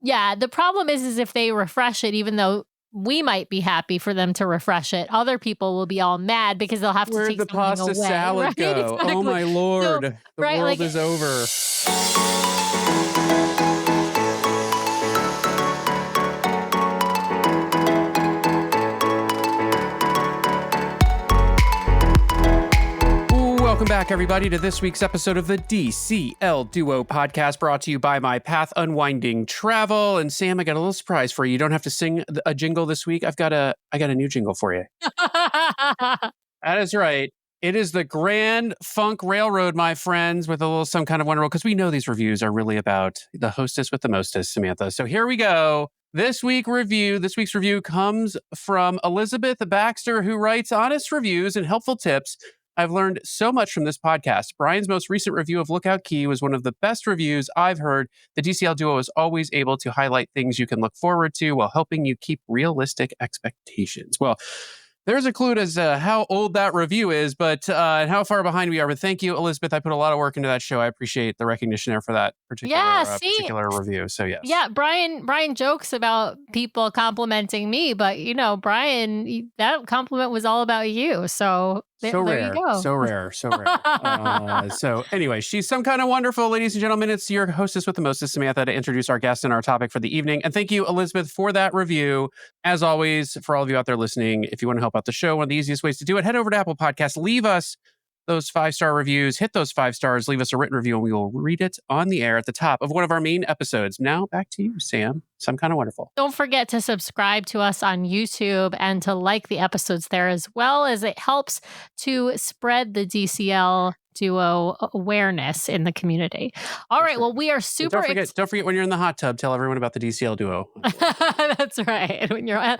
Yeah, the problem is if they refresh it, even though we might be happy for them to refresh it, other people will be all mad because they'll have to Where'd take the something pasta away, salad right? go? Oh Exactly. my So, Lord. The right, world like is over. Welcome back, everybody, to this week's episode of the DCL Duo podcast, brought to you by My Path Unwinding Travel. And Sam, I got a little surprise for you. You don't have to sing a jingle this week. I got a new jingle for you. That is right. It is the Grand Funk Railroad, my friends, with a little some kind of wonderful, because we know these reviews are really about the hostess with the mostest, Samantha. So here we go. This week's review comes from Elizabeth Baxter, who writes honest reviews and helpful tips. I've learned so much from this podcast. Brian's most recent review of Lookout Key was one of the best reviews I've heard. The DCL Duo is always able to highlight things you can look forward to while helping you keep realistic expectations. Well, there's a clue as to how old that review is, but and how far behind we are. But thank you, Elizabeth. I put a lot of work into that show. I appreciate the recognition there for that Yeah, particular review. So yes. Yeah, Brian jokes about people complimenting me, but Brian, that compliment was all about you. So there you go. So rare. So anyway, she's some kind of wonderful, ladies and gentlemen. It's your hostess with the mostest, Samantha, to introduce our guest and our topic for the evening. And thank you, Elizabeth, for that review. As always, for all of you out there listening, if you want to help out the show, one of the easiest ways to do it, head over to Apple Podcasts, leave us those 5-star reviews, hit those 5 stars, leave us a written review, and we will read it on the air at the top of one of our main episodes. Now back to you, Sam. Some kind of wonderful. Don't forget to subscribe to us on YouTube and to like the episodes there, as well as it helps to spread the DCL Duo awareness in the community. All right. Well, we are super excited. Don't forget when you're in the hot tub, tell everyone about the DCL Duo. That's right. When you're on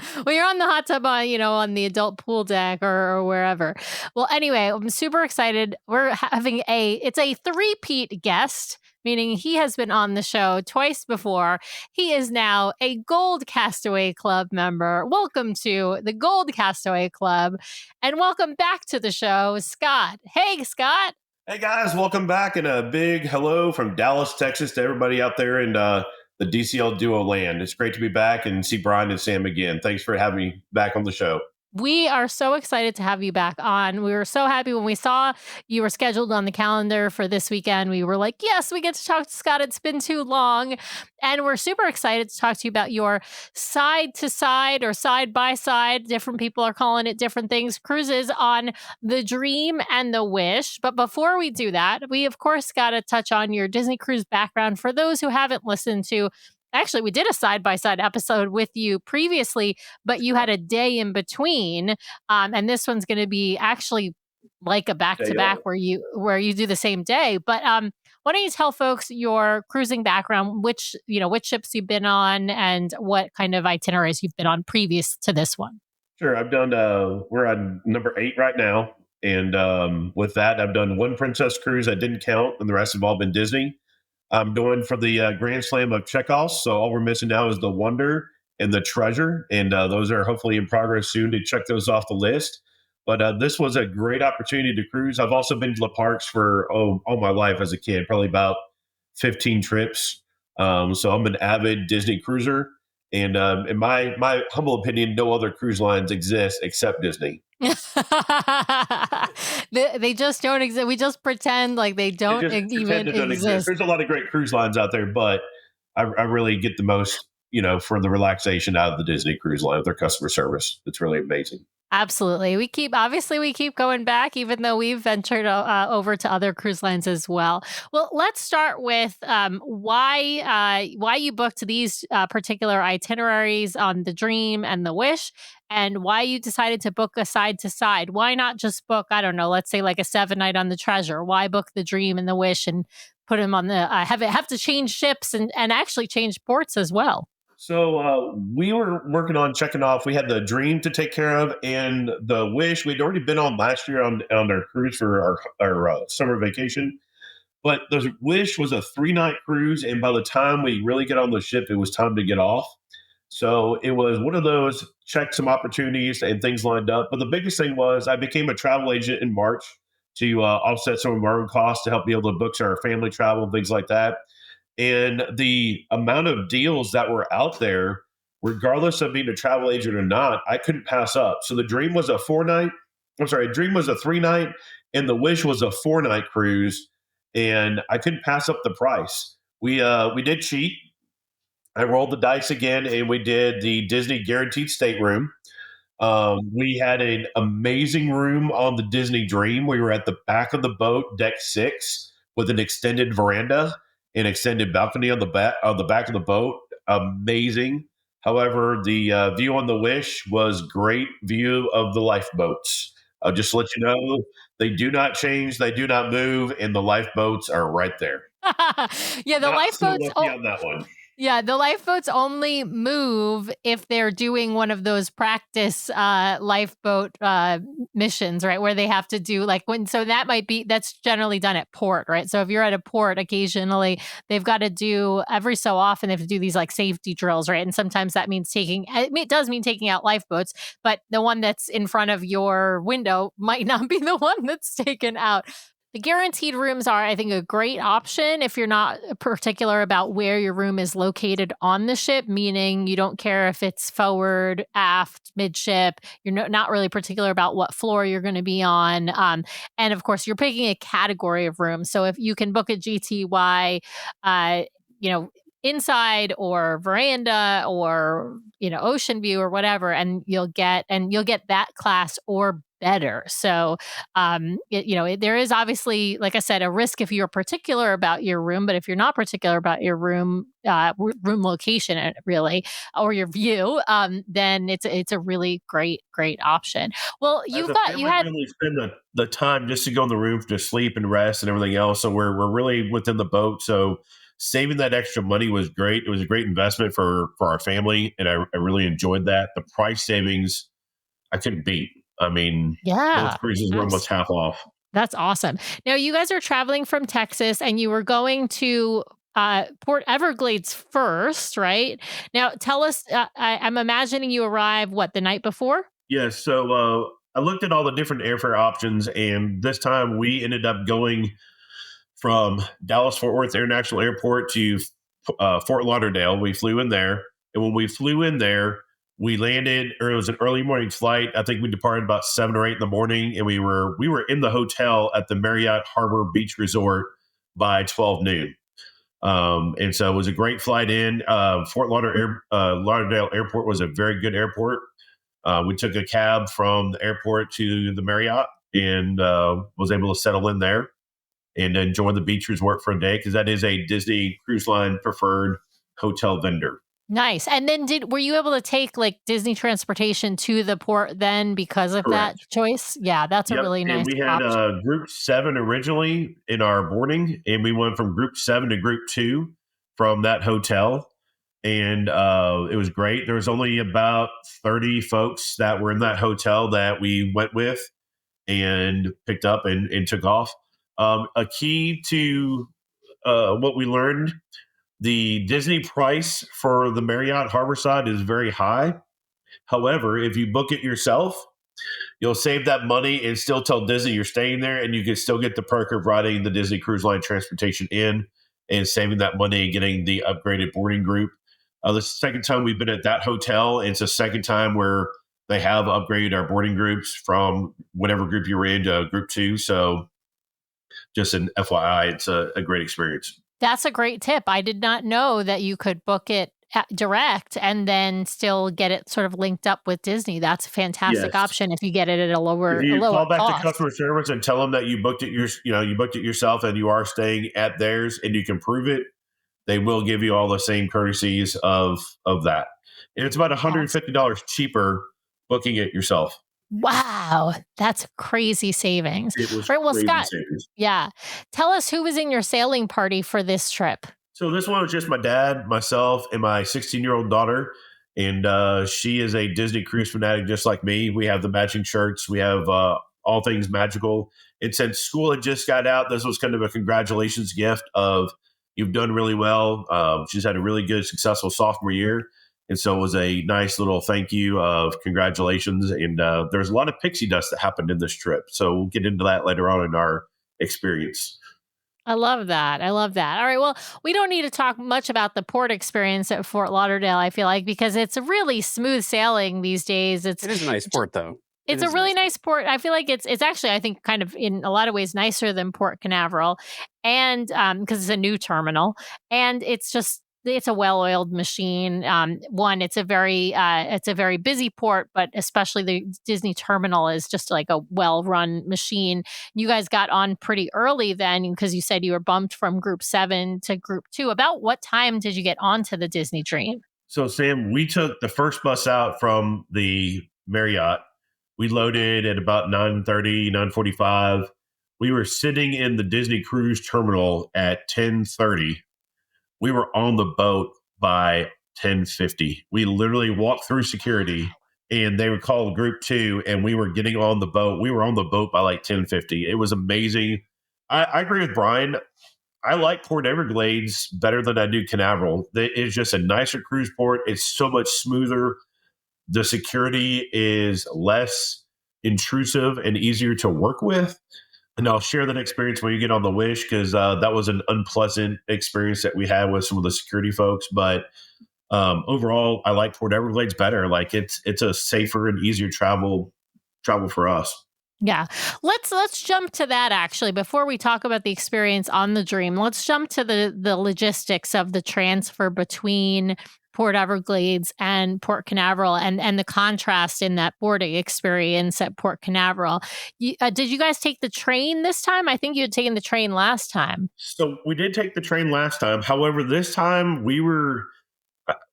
the hot tub on the adult pool deck or wherever. Well, anyway, I'm super excited. We're having it's a three-peat guest, meaning he has been on the show twice before. He is now a Gold Castaway Club member. Welcome to the Gold Castaway Club, and welcome back to the show, Scott. Hey, Scott. Hey guys, welcome back, and a big hello from Dallas, Texas to everybody out there in the DCL Duo land. It's great to be back and see Brian and Sam again. Thanks for having me back on the show. We are so excited to have you back on. We were so happy when we saw you were scheduled on the calendar for this weekend. We were like, yes, we get to talk to Scott. It's been too long. And we're super excited to talk to you about your side to side or side by side. Different people are calling it different things. Cruises on the Dream and the Wish. But before we do that, we of course got to touch on your Disney cruise background. For those who haven't listened to, actually, we did a side-by-side episode with you previously, but you had a day in between. And this one's going to be actually like a back-to-back where you do the same day. But why don't you tell folks your cruising background, which ships you've been on, and what kind of itineraries you've been on previous to this one? Sure. I've done, we're on number 8 right now. And with that, I've done one Princess cruise. I didn't count, and the rest have all been Disney. I'm doing for the Grand Slam of Chekhovs. So all we're missing now is the Wonder and the Treasure. And those are hopefully in progress soon to check those off the list. But this was a great opportunity to cruise. I've also been to the parks for all my life as a kid, probably about 15 trips. So I'm an avid Disney cruiser. And in my humble opinion, no other cruise lines exist except Disney. They just don't exist. We just pretend like they don't even exist. There's a lot of great cruise lines out there, but I really get the most, for the relaxation out of the Disney cruise line, their customer service. It's really amazing. Absolutely. We keep going back, even though we've ventured over to other cruise lines as well. Well, let's start with why you booked these particular itineraries on the Dream and the Wish, and why you decided to book a side to side. Why not just book, I don't know, let's say like a 7-night on the Treasure? Why book the Dream and the Wish and put them on the have to change ships and actually change ports as well? So we were working on checking off. We had the Dream to take care of, and the Wish we'd already been on last year on our cruise for our summer vacation. But the Wish was a 3-night cruise, and by the time we really get on the ship, it was time to get off. So it was one of those, check some opportunities and things lined up. But the biggest thing was I became a travel agent in March to offset some of our own costs to help be able to book our family travel and things like that. And the amount of deals that were out there, regardless of being a travel agent or not, I couldn't pass up. So the Dream was a 4-night. I'm sorry, Dream was a 3-night, and the Wish was a 4-night cruise, and I couldn't pass up the price. We did cheat. I rolled the dice again, and we did the Disney Guaranteed Stateroom. We had an amazing room on the Disney Dream. We were at the back of the boat, deck 6, with an extended veranda and extended balcony on the back of the boat. Amazing. However, the view on the Wish was great view of the lifeboats. Just to let you know, they do not change, they do not move, and the lifeboats are right there. Yeah, the Not so lifeboats. lucky on that one. Yeah, the lifeboats only move if they're doing one of those practice lifeboat missions, right? Where they have to do so that's generally done at port, right? So if you're at a port, occasionally they've got to do every so often they have to do these like safety drills, right? And sometimes that means it does mean taking out lifeboats, but the one that's in front of your window might not be the one that's taken out. The guaranteed rooms are, I think, a great option if you're not particular about where your room is located on the ship, meaning you don't care if it's forward, aft, midship. You're not really particular about what floor you're going to be on. And of course, you're picking a category of room. So if you can book a GTY, inside or veranda or ocean view or whatever, and you'll get that class or better. So there is obviously, like I said, a risk if you're particular about your room, but if you're not particular about your room location really, or your view, then it's a really great option. Well, You really spend the time just to go in the room to sleep and rest and everything else. So we're really within the boat. So saving that extra money was great. It was a great investment for our family, and I really enjoyed that. The price savings I couldn't beat. I mean, yeah, both cruises were almost half off. that's awesome. Now you guys are traveling from Texas, and you were going to Port Everglades first, right? Now tell us. I'm imagining you arrive the night before? Yes. So I looked at all the different airfare options, and this time we ended up going from Dallas Fort Worth International Airport to Fort Lauderdale. We flew in there, and when we flew in there, we landed, or it was an early morning flight. I think we departed about 7 or 8 in the morning, and we were in the hotel at the Marriott Harbor Beach Resort by 12 noon. And so it was a great flight in. Fort Lauderdale Airport was a very good airport. We took a cab from the airport to the Marriott and was able to settle in there and enjoy the beach resort for a day, because that is a Disney Cruise Line preferred hotel vendor. Nice. And then were you able to take Disney transportation to the port then because of Correct. that choice? Yeah, that's a really nice option. We had group 7 originally in our boarding, and we went from group 7 to group 2 from that hotel. And it was great. There was only about 30 folks that were in that hotel that we went with and picked up and took off. A key to what we learned, the Disney price for the Marriott Harborside is very high. However, if you book it yourself, you'll save that money and still tell Disney you're staying there, and you can still get the perk of riding the Disney Cruise Line transportation in and saving that money and getting the upgraded boarding group. The second time we've been at that hotel, it's the second time where they have upgraded our boarding groups from whatever group you were in to group 2. So just an FYI, it's a great experience. That's a great tip. I did not know that you could book it direct and then still get it sort of linked up with Disney. That's a fantastic option if you get it at a lower If you call back cost. to customer service and tell them that you booked it yourself and you are staying at theirs and you can prove it, they will give you all the same courtesies of that. And it's about $150 cheaper booking it yourself. Wow, that's crazy savings. It was right. Well, crazy Scott, savings. yeah. Tell us who was in your sailing party for this trip. So this one was just my dad, myself, and my 16-year-old daughter. And she is a Disney cruise fanatic just like me. We have the matching shirts. We have all things magical. And since school had just got out, this was kind of a congratulations gift of, you've done really well. She's had a really good, successful sophomore year. And so it was a nice little thank you of congratulations. And there's a lot of pixie dust that happened in this trip. So we'll get into that later on in our experience. I love that. I love that. All right. Well, we don't need to talk much about the port experience at Fort Lauderdale, I feel like, because it's really smooth sailing these days. It is a nice port, though. It It's a is a really nice nice port. I feel like it's actually, I think, kind of in a lot of ways nicer than Port Canaveral, and because it's a new terminal, and it's a well-oiled machine. One, it's a very busy port, but especially the Disney terminal is just like a well-run machine. You guys got on pretty early then because you said you were bumped from Group 7 to Group 2. About what time did you get onto the Disney Dream? So, Sam, we took the first bus out from the Marriott. We loaded at about 9:30, 9:45. We were sitting in the Disney Cruise Terminal at 10:30. We were on the boat by 10:50. We literally walked through security and they would call group 2 and we were getting on the boat. We were on the boat by like 10:50. It was amazing. I agree with Brian. I like Port Everglades better than I do Canaveral. It's just a nicer cruise port. It's so much smoother. The security is less intrusive and easier to work with. And I'll share that experience when you get on the Wish, because that was an unpleasant experience that we had with some of the security folks. But overall, I like Port Everglades better. Like it's a safer and easier travel for us. Yeah. Let's jump to that actually before we talk about the experience on the Dream. Let's jump to the logistics of the transfer between Port Everglades and Port Canaveral and the contrast in that boarding experience at Port Canaveral. Did you guys take the train this time? I think you had taken the train last time. So we did take the train last time. However, this time we're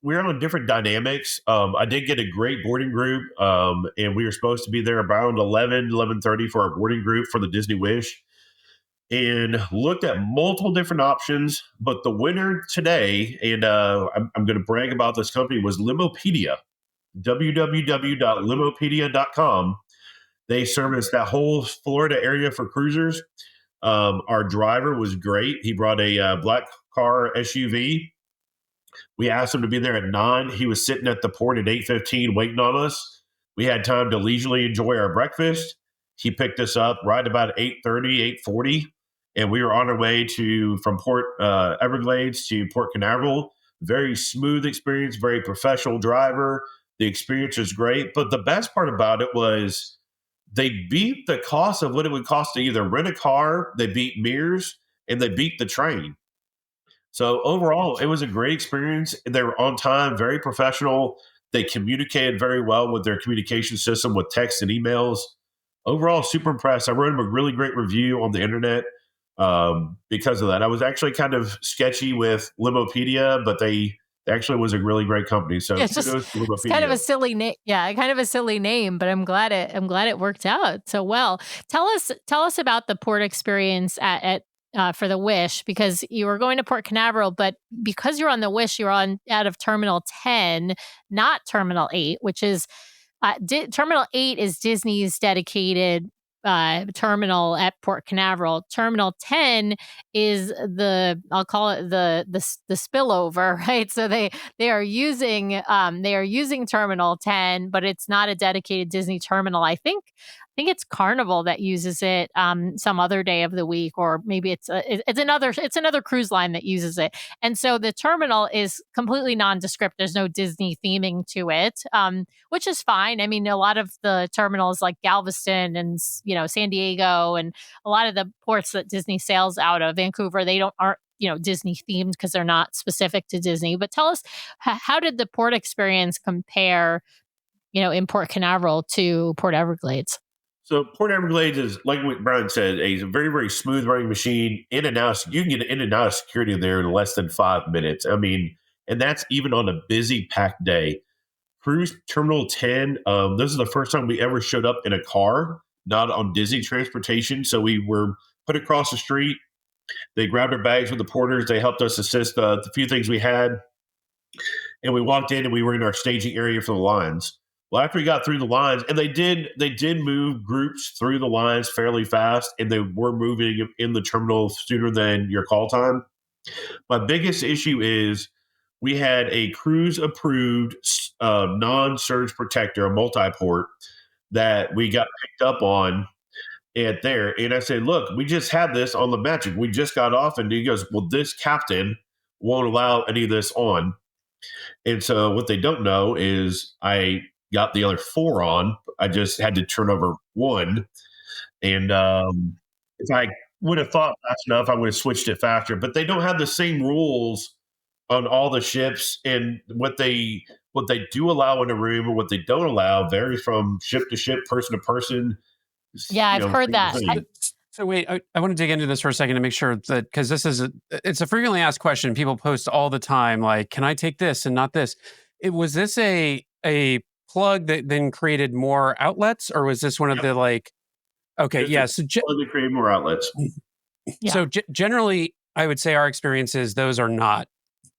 on different dynamics. I did get a great boarding group, and we were supposed to be there around 11:30 for our boarding group for the Disney Wish, and looked at multiple different options. But the winner today, and I'm going to brag about this company, was Limopedia, www.limopedia.com. They service that whole Florida area for cruisers. Our driver was great. He brought a black car SUV. We asked him to be there at 9. He was sitting at the port at 8:15 waiting on us. We had time to leisurely enjoy our breakfast. He picked us up right about 8:30, 8:40, and we were on our way from Port Everglades to Port Canaveral. Very smooth experience, very professional driver. The experience was great, but the best part about it was they beat the cost of what it would cost to either rent a car, they beat Mears, and they beat the train. So overall, it was a great experience. They were on time, very professional. They communicated very well with their communication system with text and emails. Overall, super impressed. I wrote them a really great review on the internet because of that. I was actually kind of sketchy with Limopedia, but they actually was a really great company. So Yeah, kudos to it's kind of Limopedia. a silly name. Yeah, kind of a silly name, but I'm glad it worked out so well. Tell us about the port experience at for the Wish, because you were going to Port Canaveral, but because you're on the Wish, you're on out of Terminal 10, not Terminal 8, which is Terminal 8 is Disney's dedicated terminal at Port Canaveral. Terminal 10 is I'll call it the spillover, right? So they are using Terminal 10, but it's not a dedicated Disney terminal. I think it's Carnival that uses it some other day of the week, or maybe it's another cruise line that uses it. And so the terminal is completely nondescript. There's no Disney theming to it, which is fine. I mean, a lot of the terminals like Galveston and San Diego and a lot of the ports that Disney sails out of, Vancouver, they aren't Disney themed because they're not specific to Disney. But tell us, how did the port experience compare, in Port Canaveral to Port Everglades? So Port Everglades is, like what Brian said, a very, very smooth running machine. In and out, you can get in and out of security in there in less than 5 minutes. I mean, and that's even on a busy, packed day. Cruise Terminal 10, this is the first time we ever showed up in a car, not on Disney transportation. So we were put across the street. They grabbed our bags with the porters. They helped us assist the few things we had. And we walked in and we were in our staging area for the lines. Well, after we got through the lines, and they did move groups through the lines fairly fast, and they were moving in the terminal sooner than your call time. My biggest issue is we had a cruise approved non surge protector, a multi port that we got picked up on. at there. And I said, look, we just had this on the Magic. We just got off. And he goes, well, this captain won't allow any of this on. And so what they don't know is I got the other four on. I just had to turn over one. And if I would have thought fast enough, I would have switched it faster. But they don't have the same rules on all the ships, and what they do allow in a room and what they don't allow varies from ship to ship, person to person. Yeah, I've heard Thing to that. thing. So wait, I want to dig into this for a second to make sure that, because it's a frequently asked question. People post all the time, like, can I take this and not this? Was this a plug that then created more outlets, or was this one of Yep. the like? Okay, Just yeah. to create more outlets. Yeah. So generally, I would say our experience is those are not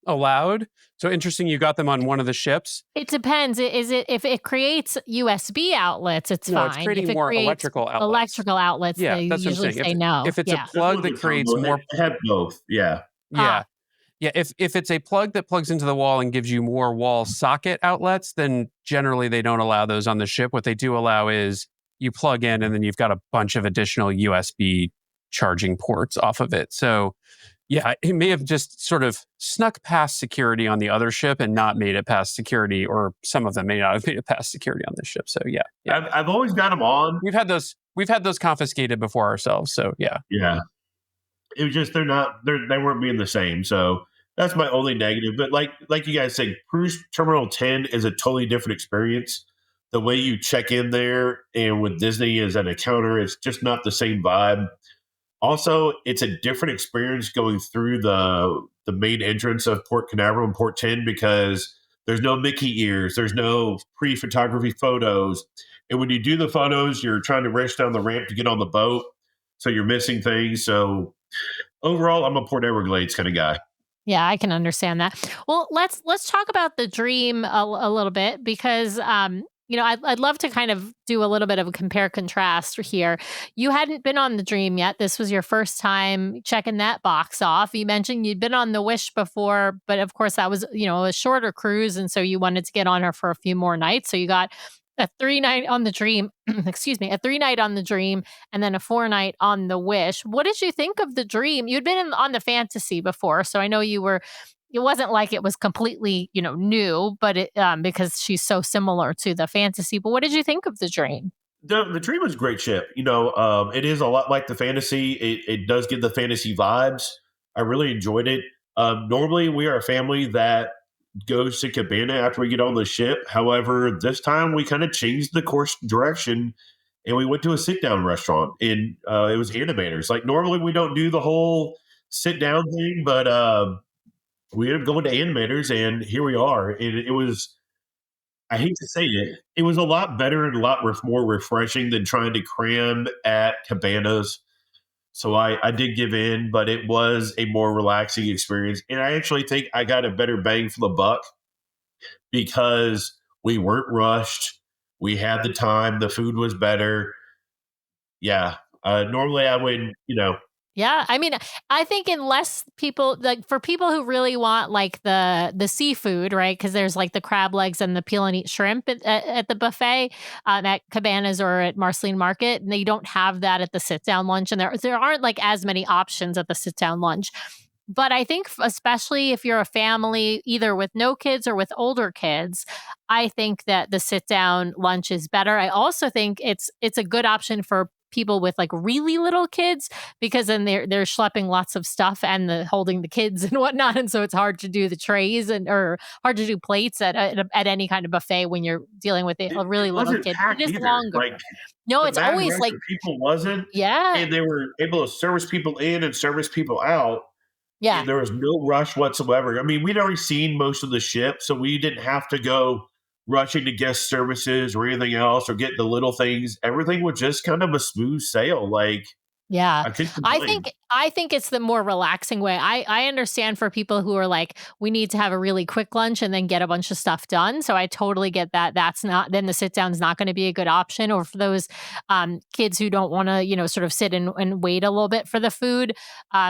allowed. So interesting, you got them on one of the ships. It depends. Is it if it creates USB outlets, it's No, fine. it's creating if it more creates electrical outlets. Electrical outlets, Yeah, they that's what I'm usually saying. say no. If it's yeah. a plug that creates more, They have both. Yeah. yeah. Yeah, if it's a plug that plugs into the wall and gives you more wall socket outlets, then generally they don't allow those on the ship. What they do allow is you plug in and then you've got a bunch of additional USB charging ports off of it. So yeah, it may have just sort of snuck past security on the other ship and not made it past security, or some of them may not have made it past security on this ship. So yeah. I've always got them on. We've had those confiscated before ourselves. So yeah. Yeah. It was just they weren't being the same. So that's my only negative. But like you guys say, Cruise Terminal 10 is a totally different experience. The way you check in there and with Disney is at a counter, it's just not the same vibe. Also, it's a different experience going through the main entrance of Port Canaveral and Port 10 because there's no Mickey ears, there's no pre-photography photos. And when you do the photos, you're trying to race down the ramp to get on the boat. So you're missing things. So overall, I'm a Port Everglades kind of guy. Yeah, I can understand that. Well, let's talk about the Dream a little bit because I'd love to kind of do a little bit of a compare contrast here. You hadn't been on the Dream yet. This was your first time checking that box off. You mentioned you'd been on the Wish before, but of course that was, a shorter cruise, and so you wanted to get on her for a few more nights. So you got a 3-night on the Dream, excuse me, a 3-night on the Dream, and then a 4-night on the Wish. What did you think of the Dream? You'd been on the Fantasy before, so I know it wasn't like it was completely, new, but because she's so similar to the Fantasy. But what did you think of the Dream? The Dream is a great ship. It is a lot like the Fantasy. It does give the Fantasy vibes. I really enjoyed it. Normally, we are a family that goes to Cabana after we get on the ship. However, this time we kind of changed the course direction and we went to a sit down restaurant, and it was Animators. Like normally we don't do the whole sit down thing, but we ended up going to Animators, and here we are. And it was, I hate to say it, it was a lot better and a lot more refreshing than trying to cram at Cabanas. So I did give in, but it was a more relaxing experience. And I actually think I got a better bang for the buck because we weren't rushed. We had the time. The food was better. Yeah. Normally I would, Yeah, I mean, I think unless people like for people who really want like the seafood, right? Because there's like the crab legs and the peel and eat shrimp at the buffet at Cabanas or at Marceline Market, and they don't have that at the sit down lunch, and there aren't like as many options at the sit down lunch. But I think especially if you're a family, either with no kids or with older kids, I think that the sit down lunch is better. I also think it's a good option for people with like really little kids because then they're schlepping lots of stuff and holding the kids and whatnot, and so it's hard to do the trays or hard to do plates at any kind of buffet when you're dealing with a really little kid. It is either. longer. Like, No, the it's mad always rush like of people wasn't, yeah, and they were able to service people in and service people out. yeah. And there was no rush whatsoever. I mean, we'd already seen most of the ship, so we didn't have to go rushing to guest services or anything else or get the little things. Everything was just kind of a smooth sail. Like, Yeah. I think I think it's the more relaxing way. I understand for people who are like, we need to have a really quick lunch and then get a bunch of stuff done. So I totally get that. Then the sit down is not going to be a good option. Or for those kids who don't want to, sort of sit and wait a little bit for the food.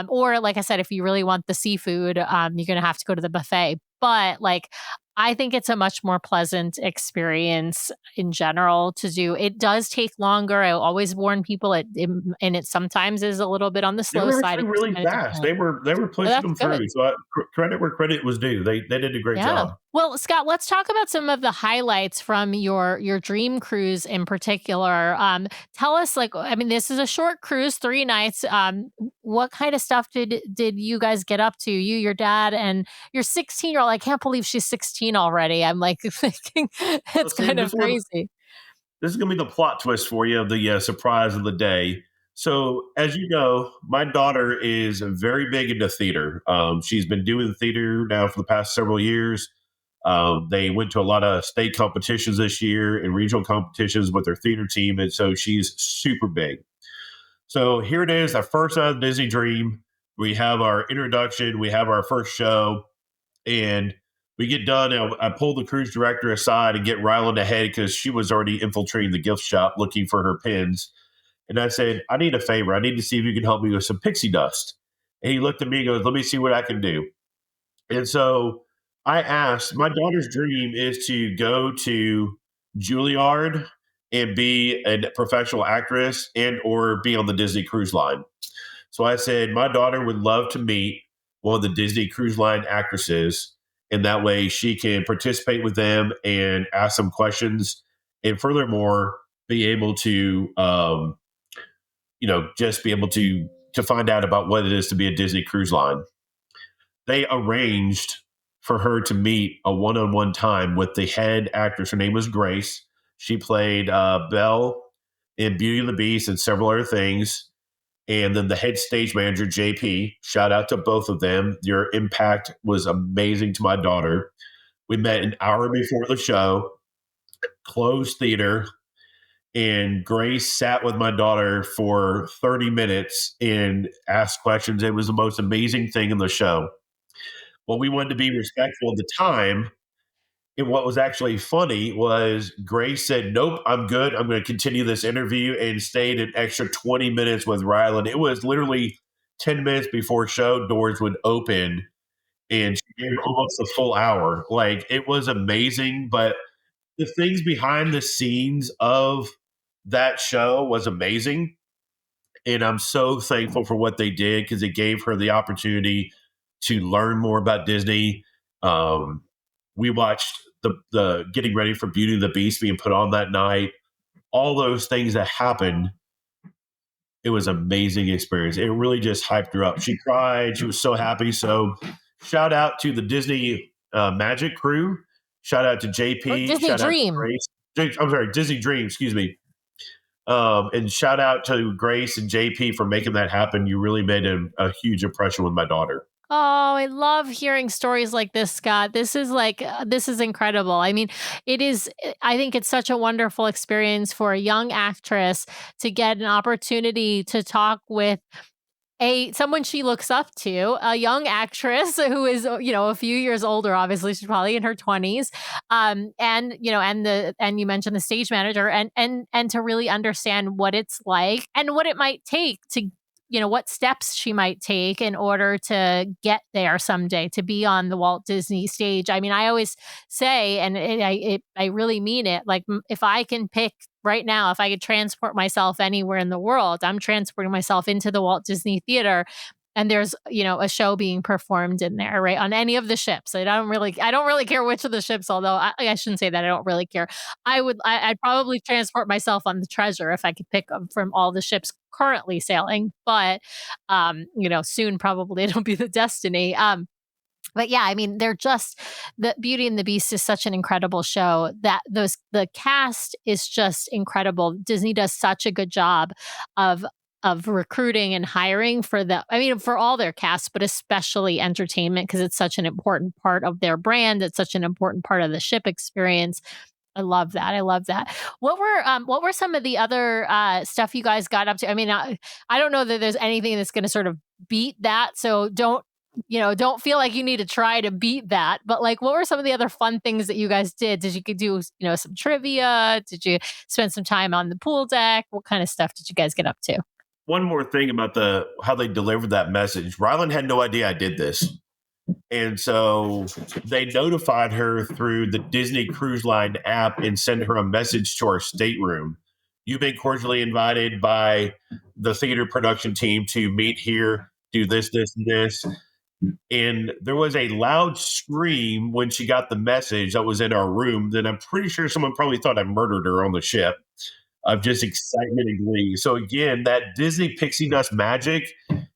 Or like I said, if you really want the seafood, you're going to have to go to the buffet. but like I think it's a much more pleasant experience in general to do. It does take longer. I always warn people and it sometimes is a little bit on the They slow were side. actually It just really kind of fast. depends. They were Oh, pushing that's them good. through. So credit where credit was due. They did a great Yeah. job. Well, Scott, let's talk about some of the highlights from your dream cruise in particular. Tell us, like, I mean, this is a short cruise, 3 nights. What kind of stuff did you guys get up to? You, your dad, and your 16-year-old. I can't believe she's 16 already. I'm like thinking So it's Sam, kind of crazy. this is going to be the plot twist for you of the surprise of the day. So, as you know, my daughter is very big into theater. She's been doing theater now for the past several years. They went to a lot of state competitions this year and regional competitions with their theater team. And so she's super big. So, here it is, our first night of Disney Dream. We have our introduction, we have our first show, and we get done. And I pull the cruise director aside and get Ryland ahead because she was already infiltrating the gift shop looking for her pins. And I said, I need a favor. I need to see if you can help me with some pixie dust. And he looked at me and goes, let me see what I can do. And so I asked, my daughter's dream is to go to Juilliard and be a professional actress and or be on the Disney Cruise Line. So I said, my daughter would love to meet one of the Disney Cruise Line actresses. And that way she can participate with them and ask some questions. And furthermore, be able to, just be able to find out about what it is to be a Disney Cruise Line. They arranged for her to meet a one-on-one time with the head actress. Her name was Grace. She played Belle in Beauty and the Beast and several other things. And then the head stage manager, JP, shout out to both of them. Your impact was amazing to my daughter. We met an hour before the show, closed theater, and Grace sat with my daughter for 30 minutes and asked questions. It was the most amazing thing in the show. Well, we wanted to be respectful of the time. And what was actually funny was Grace said, nope, I'm good. I'm going to continue this interview and stayed an extra 20 minutes with Ryland. It was literally 10 minutes before show doors would open and she gave almost a full hour. Like it was amazing. But the things behind the scenes of that show was amazing. And I'm so thankful for what they did because it gave her the opportunity to learn more about Disney. We watched the getting ready for Beauty and the Beast being put on that night. All those things that happened, it was an amazing experience. It really just hyped her up. She cried. She was so happy. So shout out to the Disney Magic crew. Shout out to Or JP. Disney Shout out to Dream. Grace. I'm sorry, Disney Dream. Excuse me. And shout out to Grace and JP for making that happen. You really made a huge impression with my daughter. Oh, I love hearing stories like this, Scott. This is this is incredible. I mean, it is, I think it's such a wonderful experience for a young actress to get an opportunity to talk with someone she looks up to, a young actress who is, a few years older. Obviously, she's probably in her 20s, and and you mentioned the stage manager, and to really understand what it's like and what it might take to, what steps she might take in order to get there someday to be on the Walt Disney stage. I mean, I always say, and I really mean it. Like, if I can pick right now, if I could transport myself anywhere in the world, I'm transporting myself into the Walt Disney Theater. And there's, a show being performed in there, right? On any of the ships. I don't really care which of the ships, although I shouldn't say that. I don't really care. I'd probably transport myself on the Treasure if I could pick them from all the ships currently sailing. But, soon probably it'll be the Destiny. But yeah, I mean, they're just the Beauty and the Beast is such an incredible show that the cast is just incredible. Disney does such a good job of recruiting and hiring for all their casts, but especially entertainment because it's such an important part of their brand. It's such an important part of the ship experience. I love that. I love that. What were some of the other stuff you guys got up to? I mean, I don't know that there's anything that's going to sort of beat that. So don't feel like you need to try to beat that. But like, what were some of the other fun things that you guys did? Did you do, some trivia? Did you spend some time on the pool deck? What kind of stuff did you guys get up to? One more thing about how they delivered that message. Ryland had no idea I did this. And so they notified her through the Disney Cruise Line app and sent her a message to our stateroom. You've been cordially invited by the theater production team to meet here, do this, this, and this. And there was a loud scream when she got the message that was in our room. That I'm pretty sure someone probably thought I murdered her on the ship of just excitement and glee. So again, that Disney pixie dust magic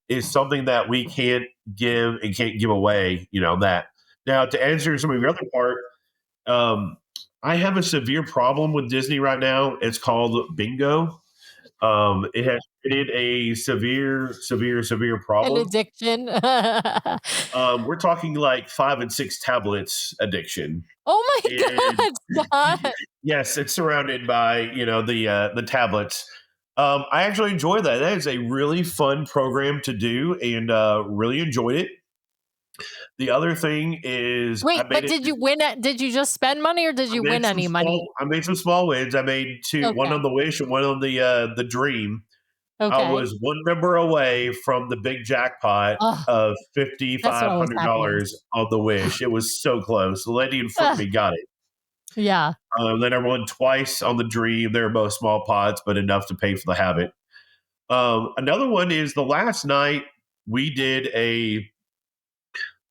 is something that we can't give and can't give away. That. Now, to answer some of your other part, um, I have a severe problem with Disney right now. It's called bingo. It has created a severe, severe, severe An problem. addiction. We're talking like 5 and 6 tablets addiction. Oh my And God, Scott. yes, it's surrounded by the tablets. I actually enjoy that. That is a really fun program to do, and really enjoyed it. The other thing is, I Wait, made but it. did you win it? Did you just spend money or did I you made win some any money? small. I made some small wins. I made two, one on Okay. the wish and one on the dream. I Okay. was one number away from the big jackpot Oh, of fifty that's what five always hundred happens. dollars on the wish. It was so close. The lady in front of Ugh, me got it. yeah. Then I won twice on the dream. They were both small pots, but enough to pay for the habit. Another one is the last night we did a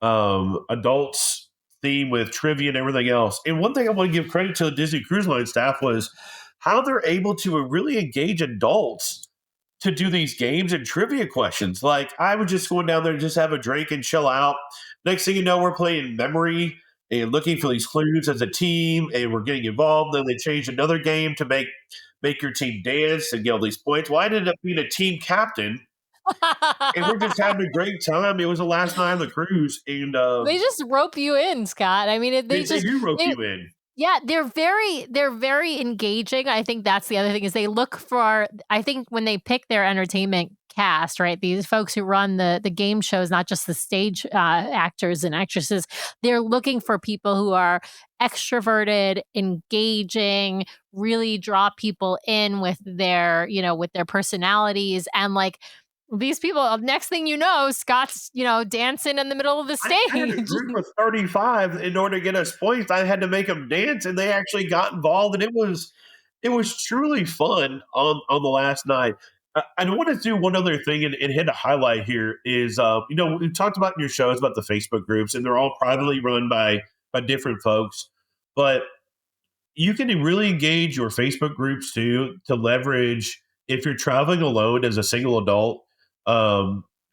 adults theme with trivia and everything else. And one thing I want to give credit to the Disney Cruise Line staff was how they're able to really engage adults to do these games and trivia questions. Like I was just going down there to just have a drink and chill out. Next thing you know, we're playing memory and looking for these clues as a team, and we're getting involved. Then they changed another game to make your team dance and get all these points. Well, I ended up being a team captain, and we're just having a great time. It was the last night on the cruise, and They just rope you in, Scott. I mean, they, they do rope they you in. yeah, they're very engaging. I think that's the other thing is they look for I think when they pick their entertainment cast, right? These folks who run the game shows, not just the stage actors and actresses, they're looking for people who are extroverted, engaging, really draw people in with their personalities and like these people, next thing you know, Scott's, dancing in the middle of the I had a stage. group of 35 in order to get us points. I had to make them dance, and they actually got involved, and it was truly fun on the last night. I want to do one other thing and hit a highlight here is we talked about in your shows about the Facebook groups, and they're all privately run by different folks, but you can really engage your Facebook groups too to leverage if you're traveling alone as a single adult.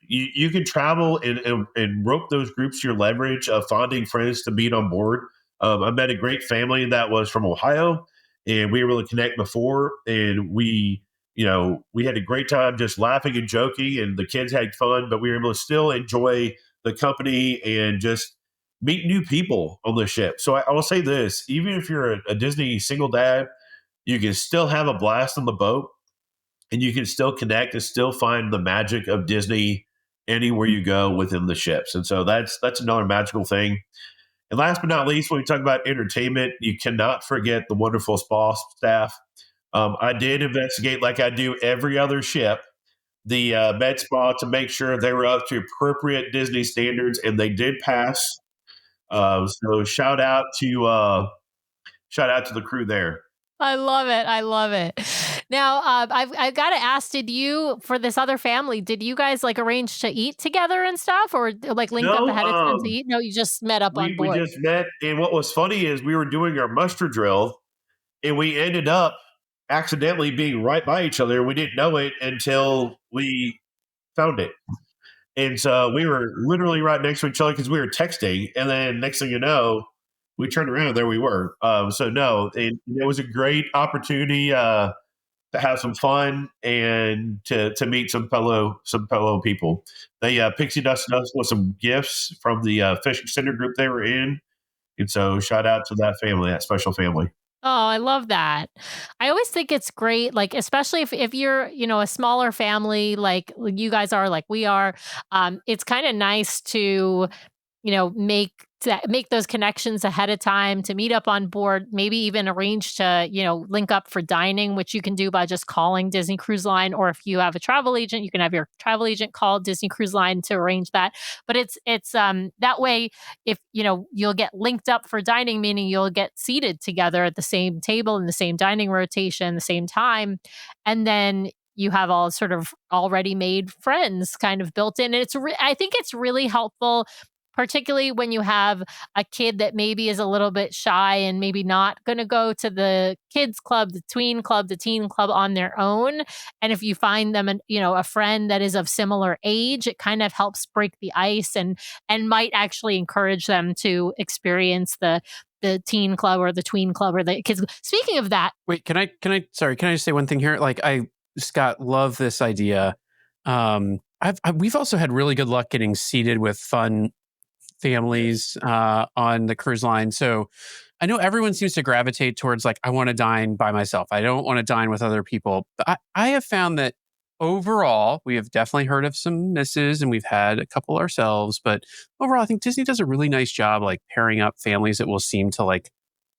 You can travel and rope those groups to your leverage of finding friends to meet on board. I met a great family that was from Ohio, and we were able to connect before, and we had a great time just laughing and joking, and the kids had fun, but we were able to still enjoy the company and just meet new people on the ship. So I will say this: even if you're a Disney single dad, you can still have a blast on the boat, and you can still connect and still find the magic of Disney anywhere you go within the ships. And so that's another magical thing. And last but not least, when we talk about entertainment, you cannot forget the wonderful spa staff. I did investigate, like I do every other ship, the med spa to make sure they were up to appropriate Disney standards, and they did pass. So shout out to the crew there. I love it. I love it. Now, I've got to ask: did you, for this other family, did you guys like arrange to eat together and stuff, or like link up No, ahead of time to eat? No, you just met up on we board. just met, and what was funny is we were doing our muster drill, and we ended up accidentally being right by each other. We didn't know it until we found it. And so we were literally right next to each other because we were texting. And then next thing you know, we turned around and there we were. So no, it was a great opportunity to have some fun and to meet some fellow people. They pixie dusted us with some gifts from the fishing center group they were in. And so shout out to that family, that special family. Oh, I love that. I always think it's great, like especially if you're, a smaller family like you guys are, like we are. It's kind of nice to make those connections ahead of time to meet up on board, maybe even arrange to, link up for dining, which you can do by just calling Disney Cruise Line. Or if you have a travel agent, you can have your travel agent call Disney Cruise Line to arrange that. But it's that way, if you'll get linked up for dining, meaning you'll get seated together at the same table in the same dining rotation, the same time. And then you have all sort of already made friends kind of built in. And I think it's really helpful, particularly when you have a kid that maybe is a little bit shy and maybe not going to go to the kids club, the tween club, the teen club on their own. And if you find them, a friend that is of similar age, it kind of helps break the ice and might actually encourage them to experience the teen club or the tween club or the kids. Speaking of that, wait, can I just say one thing here? Like, Scott, love this idea. We've also had really good luck getting seated with fun families on the cruise line. So I know everyone seems to gravitate towards like, I want to dine by myself. I don't want to dine with other people. But I have found that overall, we have definitely heard of some misses and we've had a couple ourselves. But overall, I think Disney does a really nice job like pairing up families that will seem to like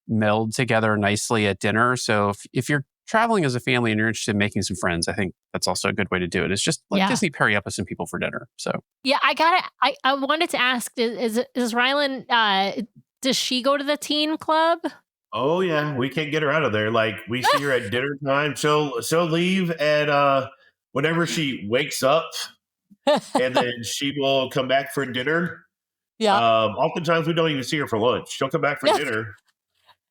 meld together nicely at dinner. So if you're traveling as a family and you're interested in making some friends, I think that's also a good way to do it. It's just let Disney pair you up with some people for dinner. So yeah, I wanted to ask, is Rylan, does she go to the teen club? Oh yeah, we can't get her out of there. Like we see her at dinner time. She'll leave at whenever she wakes up, and then she will come back for dinner. Yeah. Oftentimes we don't even see her for lunch. She'll come back for dinner.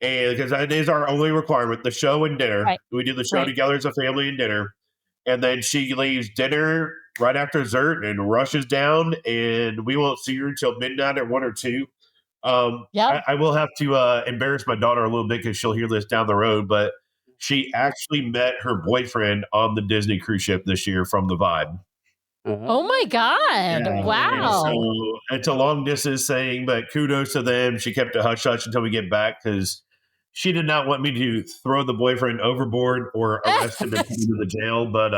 And because that is our only requirement, the show and dinner. Right. We do the show together as a family and dinner. And then she leaves dinner right after dessert and rushes down, and we won't see her until midnight or 1 or 2. I will have to embarrass my daughter a little bit because she'll hear this down the road, but she actually met her boyfriend on the Disney cruise ship this year from the Vibe. Oh my God. Yeah. Wow. So it's a long distance thing, but kudos to them. She kept it hush hush until we get back because she did not want me to throw the boyfriend overboard or arrest him and put him in the jail. But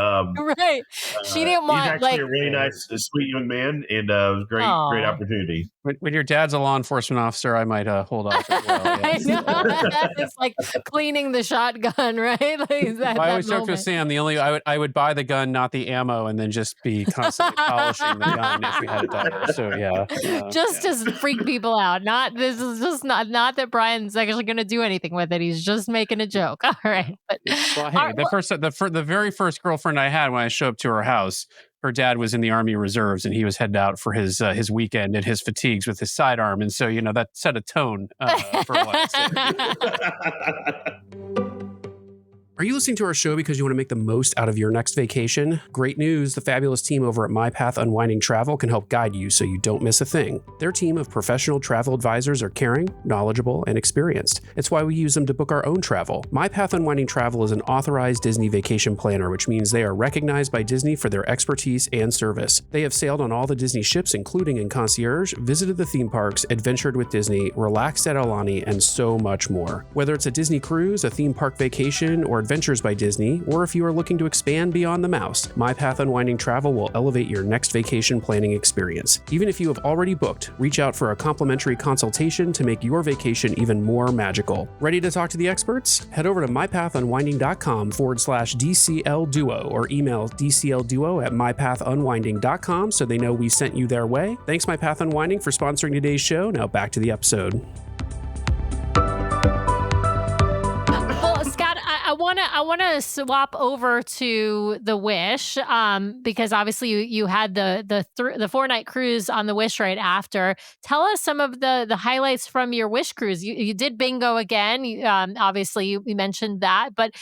right. She didn't want he's actually a really nice, sweet young man, and great opportunity. When your dad's a law enforcement officer, I might hold off as well. Yes. I know. It's like cleaning the shotgun, right? Like I always joke with Sam. I would buy the gun, not the ammo, and then just be constantly polishing the gun if we had a daughter. So yeah, just to freak people out. This is just not that Brian's actually going to do anything with it. He's just making a joke. All right. But, well, hey, the very first girlfriend I had when I showed up to her house, her dad was in the Army Reserves and he was heading out for his weekend and his fatigues with his sidearm. And so, that set a tone for life. Are you listening to our show because you want to make the most out of your next vacation? Great news. The fabulous team over at My Path Unwinding Travel can help guide you so you don't miss a thing. Their team of professional travel advisors are caring, knowledgeable, and experienced. It's why we use them to book our own travel. My Path Unwinding Travel is an authorized Disney vacation planner, which means they are recognized by Disney for their expertise and service. They have sailed on all the Disney ships, including in concierge, visited the theme parks, adventured with Disney, relaxed at Aulani, and so much more. Whether it's a Disney cruise, a theme park vacation, or Adventures by Disney, or if you are looking to expand beyond the mouse, My Path Unwinding Travel will elevate your next vacation planning experience. Even if you have already booked, reach out for a complimentary consultation to make your vacation even more magical. Ready to talk to the experts? Head over to mypathunwinding.com/DCL Duo or email dclduo@mypathunwinding.com so they know we sent you their way. Thanks, My Path Unwinding, for sponsoring today's show. Now back to the episode. I want to swap over to the Wish because obviously you had the 4-night cruise on the Wish right after. Tell us some of the highlights from your Wish cruise. You did bingo again. Obviously you mentioned that, but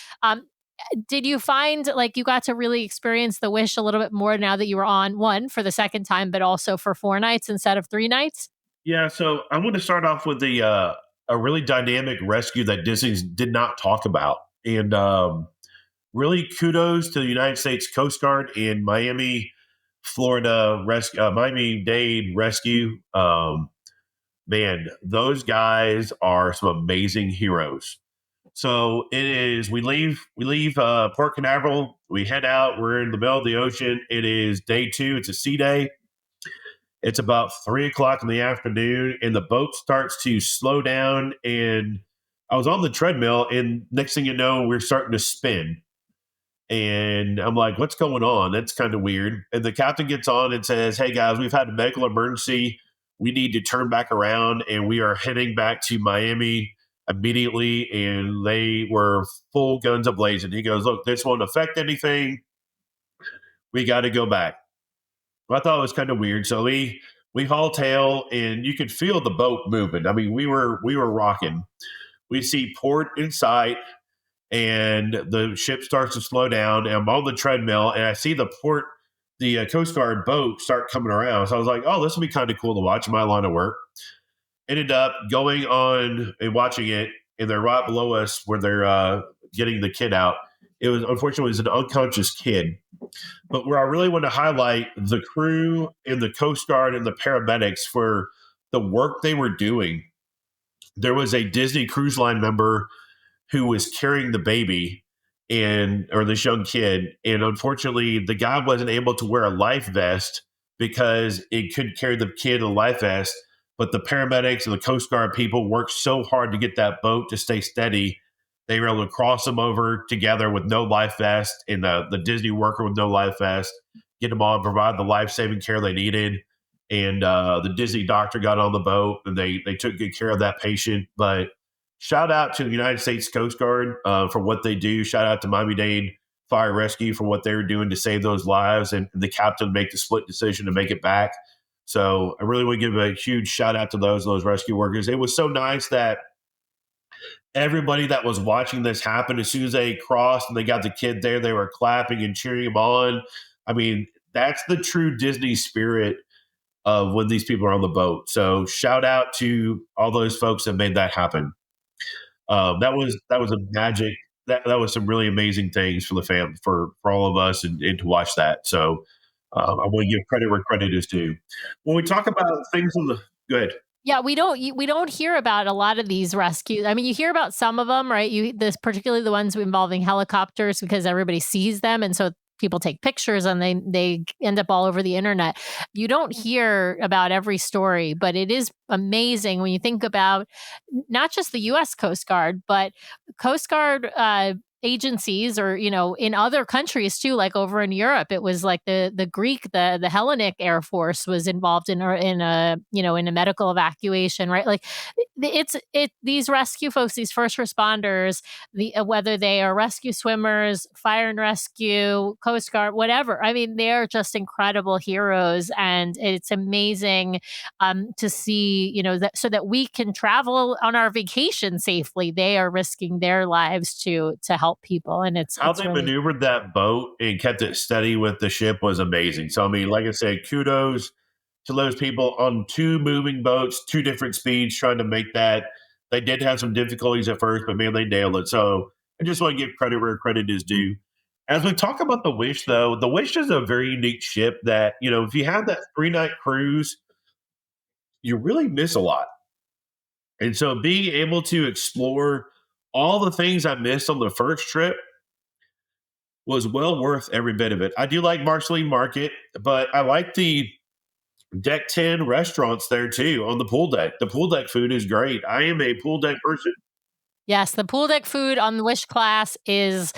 did you find like you got to really experience the Wish a little bit more now that you were on one for the second time, but also for 4 nights instead of 3 nights? Yeah. So I want to start off with a really dynamic rescue that Disney did not talk about. And really kudos to the United States Coast Guard in Miami, Florida, Miami-Dade Rescue. Man, those guys are some amazing heroes. So it is, we leave Port Canaveral, we head out, we're in the middle of the ocean. It is day 2, it's a sea day. It's about 3 o'clock in the afternoon, and the boat starts to slow down. And I was on the treadmill, and next thing you know, we're starting to spin. And I'm like, what's going on? That's kind of weird. And the captain gets on and says, hey guys, we've had a medical emergency. We need to turn back around, and we are heading back to Miami immediately. And they were full guns ablazing. He goes, look, this won't affect anything. We got to go back. Well, I thought it was kind of weird. So we haul tail, and you could feel the boat moving. I mean, we were rocking. We see port in sight, and the ship starts to slow down. And I'm on the treadmill, and I see the Coast Guard boat start coming around. So I was like, oh, this will be kind of cool to watch in my line of work. Ended up going on and watching it, and they're right below us where they're getting the kid out. It was unfortunately it was an unconscious kid. But where I really want to highlight the crew and the Coast Guard and the paramedics for the work they were doing. There was a Disney Cruise Line member who was carrying the baby or this young kid. And unfortunately, the guy wasn't able to wear a life vest because it couldn't carry the kid in a life vest. But the paramedics and the Coast Guard people worked so hard to get that boat to stay steady. They were able to cross them over together with no life vest, and the Disney worker with no life vest, get them on, provide the life-saving care they needed. And the Disney doctor got on the boat, and they took good care of that patient. But shout out to the United States Coast Guard for what they do. Shout out to Miami-Dade Fire Rescue for what they were doing to save those lives, and the captain make the split decision to make it back. So I really want to give a huge shout out to those rescue workers. It was so nice that everybody that was watching this happen, as soon as they crossed and they got the kid there, they were clapping and cheering him on. I mean, that's the true Disney spirit of when these people are on the boat. So shout out to all those folks that made that happen. That was a magic. That was some really amazing things for the family, for all of us, and to watch that. So I want to give credit where credit is due. When we talk about things on the good, Yeah, we don't hear about a lot of these rescues. I mean, you hear about some of them, right? Particularly the ones involving helicopters, because everybody sees them, and so people take pictures and they end up all over the internet. You don't hear about every story, but it is amazing when you think about not just the U.S. Coast Guard, but Coast Guard agencies, or in other countries too, like over in Europe. It was like the Greek, the Hellenic Air Force was involved in a medical evacuation, right? Like these rescue folks, these first responders, whether they are rescue swimmers, fire and rescue, Coast Guard, whatever, I mean, they're just incredible heroes. And it's amazing to see, that so that we can travel on our vacation safely, they are risking their lives to help people. And how it's they really, maneuvered that boat and kept it steady with the ship was amazing. So I mean, like I said, kudos to those people on two moving boats, two different speeds, trying to make that. They did have some difficulties at first, but man, they nailed it. So I just want to give credit where credit is due. As we talk about the Wish, though, the Wish is a very unique ship that, if you have that 3-night cruise, you really miss a lot. And so being able to explore all the things I missed on the first trip was well worth every bit of it. I do like Marceline Market, but I like the Deck 10 restaurants there too on the pool deck. The pool deck food is great. I am a pool deck person. yes, the pool deck food on the Wish class is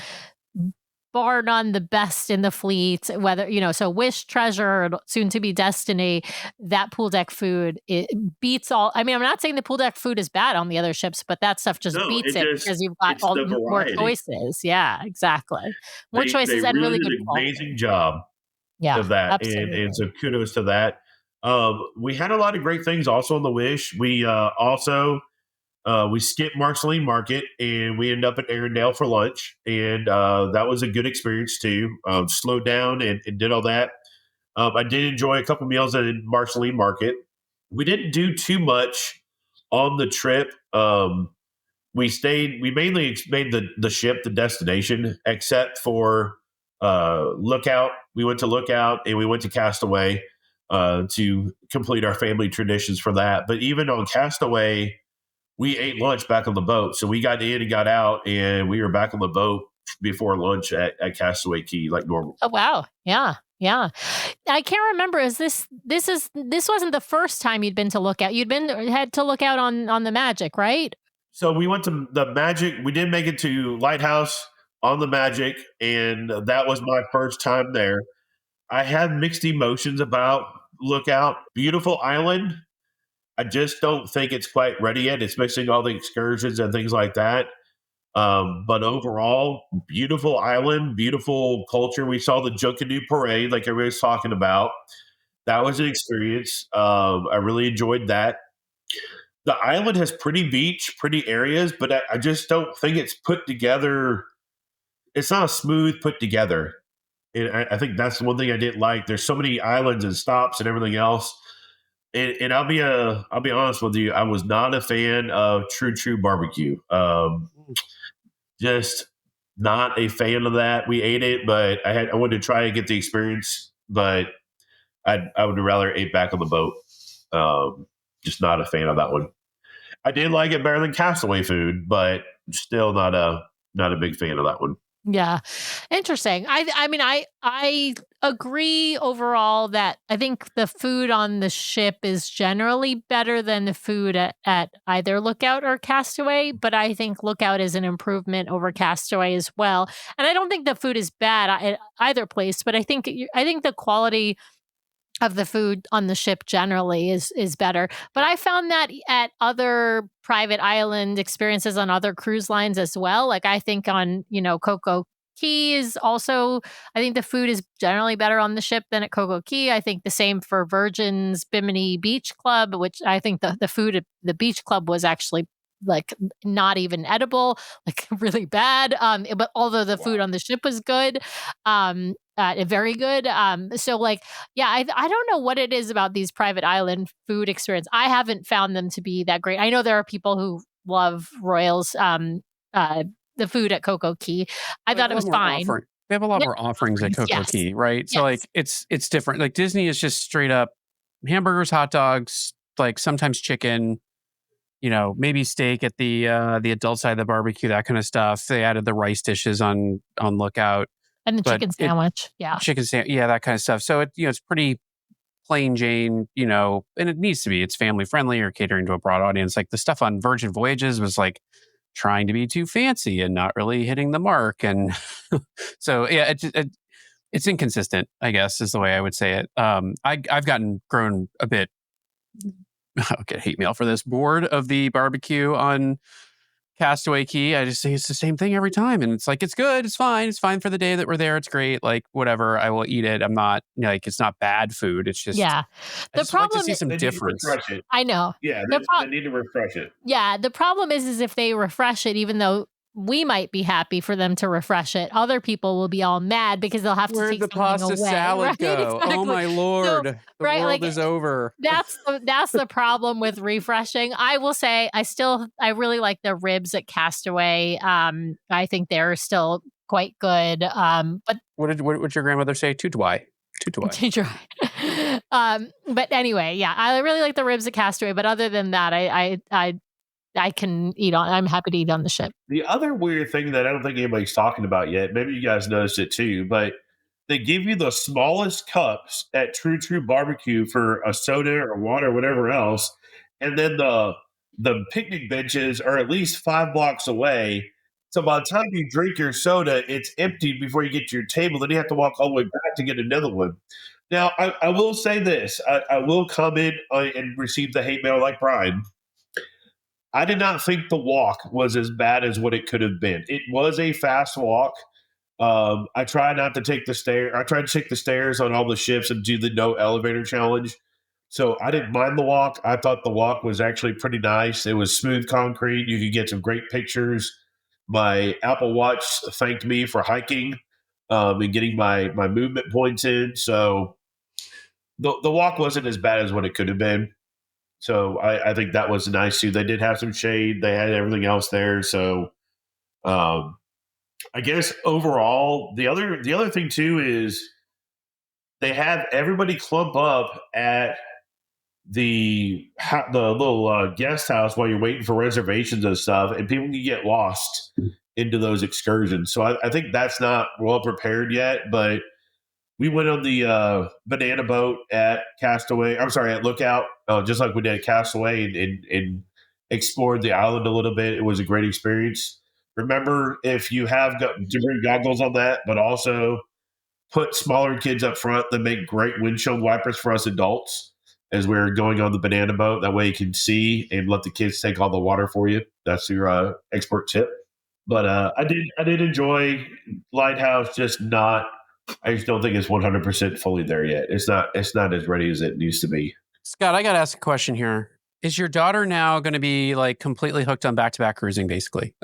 bar none the best in the fleet. Whether so Wish, Treasure, soon to be Destiny, that pool deck food, it beats all. I mean, I'm not saying the pool deck food is bad on the other ships, but that stuff just No, beats it because you've got it's the more variety. choices. Yeah, exactly, more They choices and really really did good an quality. amazing job Yeah, of that. absolutely. And so kudos to that. We had a lot of great things also on the Wish. We also we skipped Marceline Market and we ended up at Arendelle for lunch. And that was a good experience too. Slowed down and did all that. I did enjoy a couple meals at Marceline Market. We didn't do too much on the trip. We mainly made the ship the destination, except for Lookout. We went to Lookout and we went to Castaway to complete our family traditions for that. But even on Castaway, we ate lunch back on the boat. So we got in and got out, and we were back on the boat before lunch at Castaway Key, like normal. Oh wow, yeah. Yeah. I can't remember. This wasn't the first time you'd been to Lookout. Had to Lookout on the Magic, right? So we went to the Magic. We did make it to Lighthouse on the Magic, and that was my first time there. I have mixed emotions about Lookout. Beautiful island. I just don't think it's quite ready yet. It's missing all the excursions and things like that. But overall, beautiful island, beautiful culture. We saw the Junkanoo Parade, like everybody's talking about. That was an experience. I really enjoyed that. The island has pretty beach, pretty areas, but I just don't think it's put together. It's not a smooth put together. And I think that's the one thing I didn't like. There's so many islands and stops and everything else. And I'll be honest with you. I was not a fan of True Barbecue. Just not a fan of that. We ate it, but I wanted to try and get the experience, but I would rather ate back on the boat. Just not a fan of that one. I did like it better than Castaway food, but still not a big fan of that one. Yeah. Interesting. I mean I agree overall that I think the food on the ship is generally better than the food at either Lookout or Castaway, but I think Lookout is an improvement over Castaway as well. And I don't think the food is bad at either place, but I think the quality of the food on the ship generally is better. But I found that at other private island experiences on other cruise lines as well. Like I think on, Coco Key is also I think the food is generally better on the ship than at Coco Key. I think the same for Virgin's Bimini Beach Club, which I think the food at the beach club was actually like not even edible, like really bad. But although the food on the ship was good, very good. So like, yeah, I don't know what it is about these private island food experience. I haven't found them to be that great. I know there are people who love Royals, the food at Coco Key. I They have thought a it lot was more fine. They have a lot Yeah, more offerings at Coco yes, Key, right? So yes, like it's different. Like Disney is just straight up hamburgers, hot dogs, like sometimes chicken, maybe steak at the adult side of the barbecue, that kind of stuff. They added the rice dishes on Lookout, and the but chicken sandwich. Yeah, yeah, that kind of stuff. So it's pretty plain Jane, and it needs to be. It's family friendly or catering to a broad audience. Like the stuff on Virgin Voyages was like trying to be too fancy and not really hitting the mark. And so yeah, it's inconsistent, I guess, is the way I would say it. I've grown a bit. I'll get hate mail for this. Bored of the barbecue on Castaway Key. I just say it's the same thing every time. And it's like, it's good. It's fine. It's fine for the day that we're there. It's great. Like, whatever. I will eat it. I'm not, like, it's not bad food. It's just, yeah. I The just would like to problem, see some They need to difference. refresh it. I know. Yeah, The they need to refresh it. Yeah, the problem is if they refresh it, even though we might be happy for them to refresh it, other people will be all mad because they'll have to Where'd take the something pasta away. salad Right? go? Oh Exactly. my So, Lord. The right, world like is over. that's the problem with refreshing. I will say I really like the ribs at Castaway. I think they're still quite good. But What'd your grandmother say? Tutwai. Tutwai. to try. But anyway, yeah, I really like the ribs at Castaway. But other than that, I can eat on. I'm happy to eat on the ship. The other weird thing that I don't think anybody's talking about yet, maybe you guys noticed it too, but they give you the smallest cups at True Barbecue for a soda or water or whatever else, and then the picnic benches are at least 5 blocks away. So by the time you drink your soda, it's empty before you get to your table. Then you have to walk all the way back to get another one. Now, I will say this: I will comment and receive the hate mail like Brian. I did not think the walk was as bad as what it could have been. It was a fast walk. I tried not to take the stair. I tried to take the stairs on all the ships and do the no elevator challenge. So I didn't mind the walk. I thought the walk was actually pretty nice. It was smooth concrete. You could get some great pictures. My Apple Watch thanked me for hiking and getting my movement points in. So the walk wasn't as bad as what it could have been. So I think that was nice too. They did have some shade. They had everything else there. So I guess overall, the other thing too is they have everybody clump up at the little guest house while you're waiting for reservations and stuff, and people can get lost into those excursions. So I think that's not well prepared yet, but we went on the banana boat at Castaway. I'm sorry, at Lookout, just like we did at Castaway, and explored the island a little bit. It was a great experience. Remember, if you have to bring goggles on that, but also put smaller kids up front that make great windshield wipers for us adults as we're going on the banana boat. That way you can see and let the kids take all the water for you. That's your expert tip. But I did enjoy Lighthouse, just not. I just don't think it's 100% fully there yet. It's not as ready as it needs to be. Scott, I got to ask a question here. Is your daughter now going to be like completely hooked on back-to-back cruising, basically?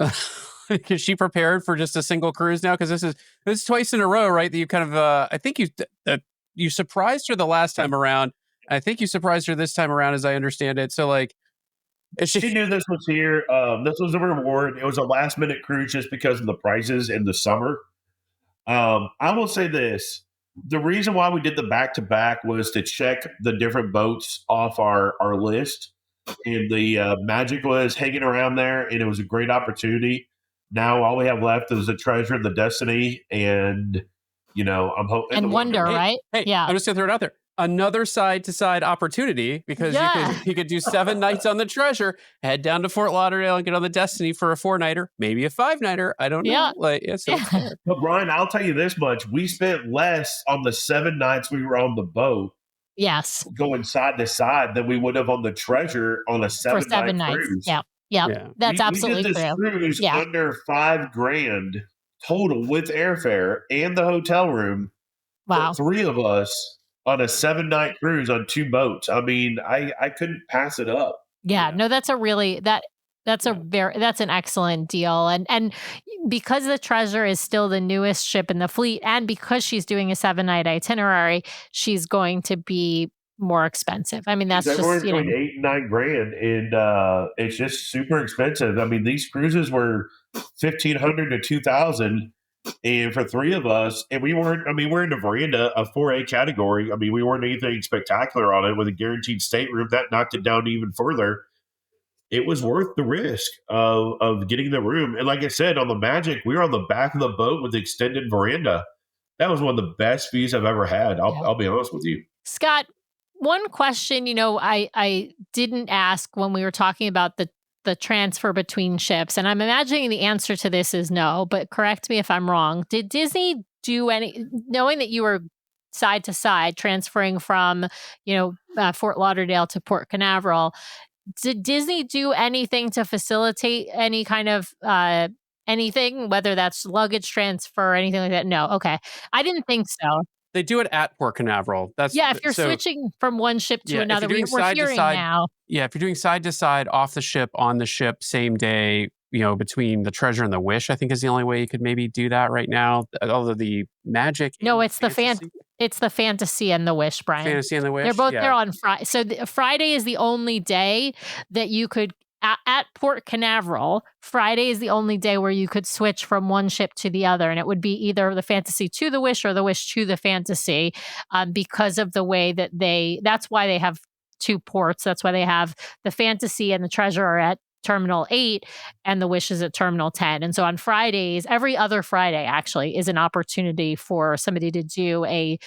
Is she prepared for just a single cruise now? Because this is twice in a row, right? That you kind of, I think you surprised her the last time around. I think you surprised her this time around, as I understand it. So, like, she knew this was here. This was a reward. It was a last minute cruise just because of the prices in the summer. I will say this. The reason why we did the back to back was to check the different boats off our list. And the Magic was hanging around there, and it was a great opportunity. Now all we have left is the Treasure and the Destiny, and I'm hoping and Wonder, right? Hey, yeah, I'm just gonna throw it out there. Another side to side opportunity, because you could do 7 nights on the Treasure, head down to Fort Lauderdale and get on the Destiny for a 4-nighter, maybe a 5-nighter. I don't know. But Brian, I'll tell you this much: we spent less on the 7 nights we were on the boat. Yes, going side to side than we would have on the Treasure on a 7-night nights. cruise. Yeah. That's absolutely we did this true. cruise under $5,000 total with airfare and the hotel room. Wow, for 3 of us on a 7-night cruise on 2 boats. I mean, I couldn't pass it up. Yeah, no, that's an excellent deal. And because the Treasure is still the newest ship in the fleet, and because she's doing a 7-night itinerary, she's going to be more expensive. I mean, that's just between $8,000 and $9,000, and it's just super expensive. I mean, these cruises were $1,500 to $2,000. And for 3 of us, and we're in the Veranda, a 4A category. I mean, we weren't anything spectacular on it with a guaranteed stateroom. That knocked it down even further. It was worth the risk of getting the room. And like I said, on the Magic, we were on the back of the boat with the extended veranda. That was one of the best views I've ever had. I'll be honest with you. Scott, one question, I didn't ask when we were talking about the transfer between ships, and I'm imagining the answer to this is no, but correct me if I'm wrong. Did Disney do knowing that you were side to side transferring from, Fort Lauderdale to Port Canaveral, did Disney do anything to facilitate any kind of anything, whether that's luggage transfer or anything like that? No. Okay. I didn't think so. They do it at Port Canaveral. If you're switching from one ship to another, we're hearing now. Yeah, if you're doing side to side off the ship, on the ship, same day, between the Treasure and the Wish, I think is the only way you could maybe do that right now. Although the Magic, no, it's the Fantasy and the Wish, Brian. Fantasy and the Wish. They're both there on Friday. So Friday is the only day that you could at Port Canaveral. Friday is the only day where you could switch from one ship to the other, and it would be either the Fantasy to the Wish or the Wish to the Fantasy, because of the way that that's why they have 2 ports. That's why they have the Fantasy and the Treasure are at Terminal 8 and the Wish is at Terminal 10. And so on Fridays, every other Friday actually is an opportunity for somebody to do a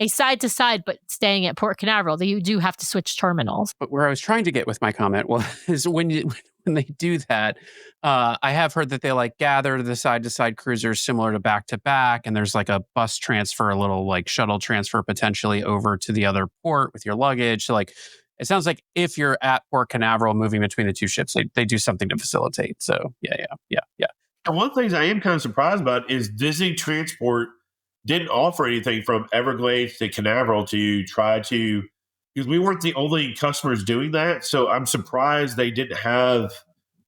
side to side, but staying at Port Canaveral. You do have to switch terminals. But where I was trying to get with my comment is when they do that, I have heard that they gather the side to side cruisers similar to back, and there's like a bus transfer, a little shuttle transfer potentially over to the other port with your luggage. So it sounds like if you're at Port Canaveral moving between the 2 ships, they do something to facilitate. So yeah. And one of the things I am kind of surprised about is Disney Transport didn't offer anything from Everglades to Canaveral to try to, because we weren't the only customers doing that. So I'm surprised they didn't have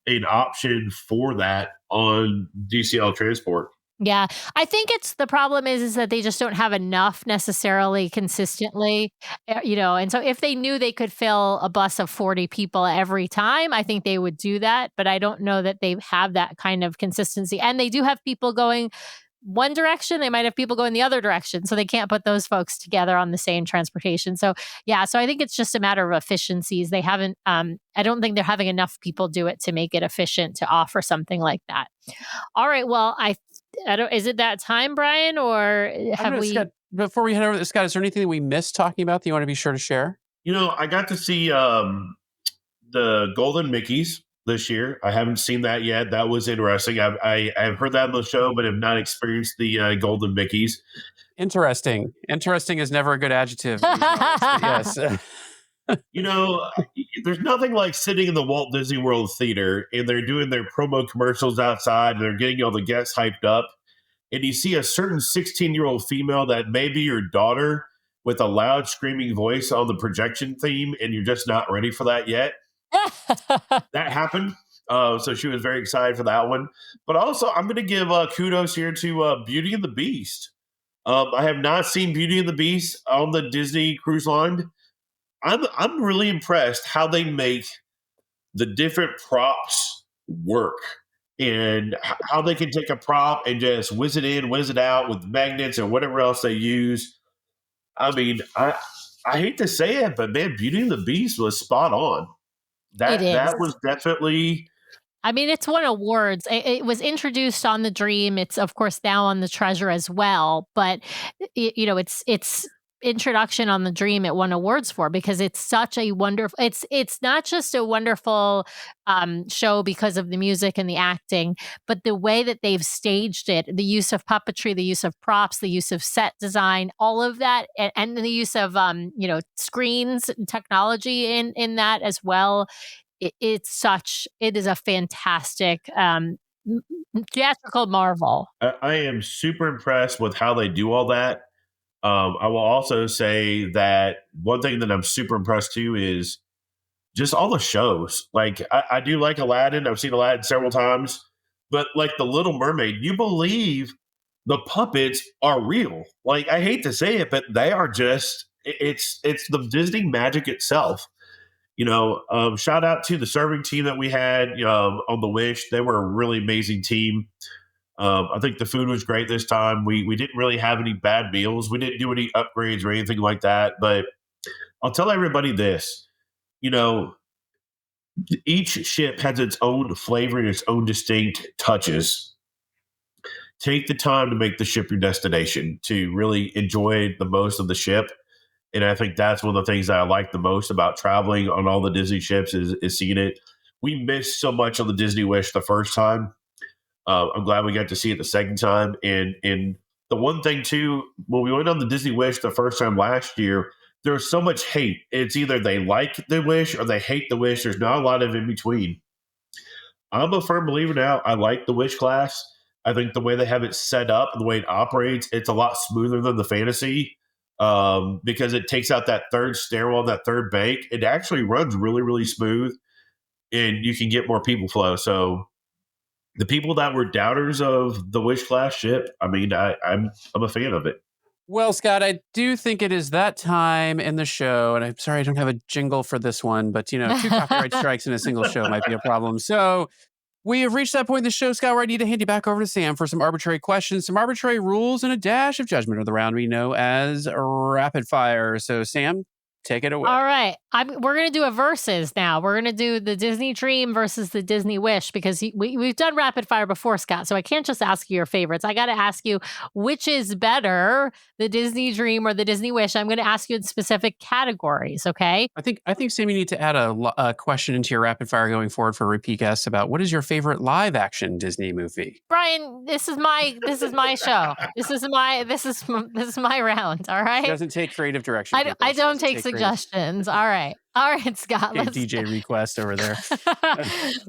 an option for that on DCL Transport. Yeah, I think the problem is that they just don't have enough necessarily consistently, and so if they knew they could fill a bus of 40 people every time, I think they would do that. But I don't know that they have that kind of consistency. And they do have people going one direction, they might have people going the other direction. So they can't put those folks together on the same transportation. So I think it's just a matter of efficiencies. They haven't, I don't think they're having enough people do it to make it efficient to offer something like that. All right. Well, I don't, is it that time, Brian, or have we? before we head over to Scott, is there anything that we missed talking about that you want to be sure to share? I got to see the Golden Mickeys this year. I haven't seen that yet. That was interesting. I've heard that on the show, but have not experienced the Golden Mickeys. Interesting. Interesting is never a good adjective. Yes. There's nothing like sitting in the Walt Disney World Theater and they're doing their promo commercials outside and they're getting all the guests hyped up. And you see a certain 16-year-old female that may be your daughter with a loud screaming voice on the projection theme, and you're just not ready for that yet. That happened. So she was very excited for that one. But also, I'm going to give kudos here to Beauty and the Beast. I have not seen Beauty and the Beast on the Disney Cruise Line. I'm really impressed how they make the different props work and how they can take a prop and just whiz it in, whiz it out with magnets or whatever else they use. I mean, I hate to say it, but man, Beauty and the Beast was spot on. That was definitely. I mean, it's won awards. It was introduced on the Dream. It's of course now on the Treasure as well. But its introduction on the Dream it won awards for because it's such a wonderful. It's not just a wonderful show because of the music and the acting, but the way that they've staged it, the use of puppetry, the use of props, the use of set design, all of that, and the use of screens and technology in that as well. It is a fantastic theatrical marvel. I am super impressed with how they do all that. I will also say that one thing that I'm super impressed too is just all the shows. Like I do like Aladdin. I've seen Aladdin several times, but like the Little Mermaid, you believe the puppets are real. Like I hate to say it, but they are just it's the Disney magic itself. Shout out to the serving team that we had on the Wish. They were a really amazing team. I think the food was great this time. We didn't really have any bad meals. We didn't do any upgrades or anything like that. But I'll tell everybody this, each ship has its own flavor and its own distinct touches. Take the time to make the ship your destination to really enjoy the most of the ship. And I think that's one of the things that I like the most about traveling on all the Disney ships is seeing it. We missed so much on the Disney Wish the first time. I'm glad we got to see it the second time. And the one thing too, when we went on the Disney Wish the first time last year, there was so much hate. It's either they like the Wish or they hate the Wish. There's not a lot of in between. I'm a firm believer now. I like the Wish class. I think the way they have it set up and the way it operates, it's a lot smoother than the Fantasy. Because it takes out that third stairwell, that third bank. It actually runs really, really smooth, and you can get more people flow. So the people that were doubters of the Wish class ship, I mean, I'm a fan of it. Well, Scott, I do think it is that time in the show, and I'm sorry I don't have a jingle for this one, but 2 copyright strikes in a single show might be a problem. So we have reached that point in the show, Scott, where I need to hand you back over to Sam for some arbitrary questions, some arbitrary rules, and a dash of judgment of the round we know as rapid fire. So, Sam, take it away. All right. We're going to do a versus now. We're going to do the Disney Dream versus the Disney Wish because we've done rapid fire before, Scott. So I can't just ask you your favorites. I got to ask you which is better, the Disney Dream or the Disney Wish. I'm going to ask you in specific categories. Okay. I think, Sam, you need to add a question into your rapid fire going forward for repeat guests about what is your favorite live action Disney movie? Brian, this is my show. This is my round. All right. She doesn't take creative direction. I don't take suggestions. All right, Scott. Okay, DJ request over there.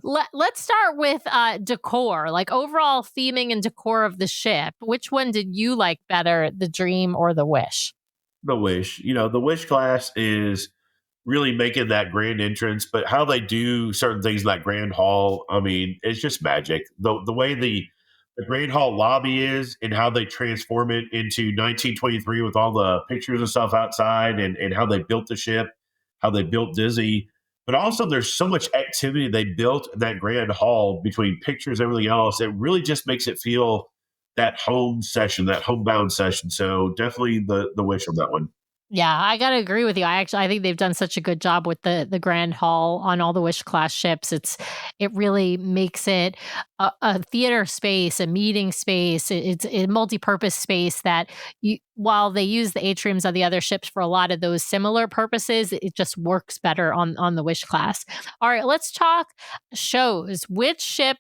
Let's start with decor, like overall theming and decor of the ship. Which one did you like better, the Dream or the Wish? The Wish. The Wish class is really making that grand entrance, but how they do certain things in that grand hall, I mean, it's just magic. The way the grand hall lobby is and how they transform it into 1923 with all the pictures and stuff outside and how they built the ship, how they built Disney. But also there's so much activity they built in that grand hall between pictures and everything else. It really just makes it feel that home session, that homebound session. So definitely the Wish on that one. Yeah, I gotta agree with you. I think they've done such a good job with the grand hall on all the Wish class ships. It really makes it a theater space, a meeting space. It's a multi-purpose space that while they use the atriums of the other ships for a lot of those similar purposes, it just works better on the Wish class. All right, let's talk shows. Which ship?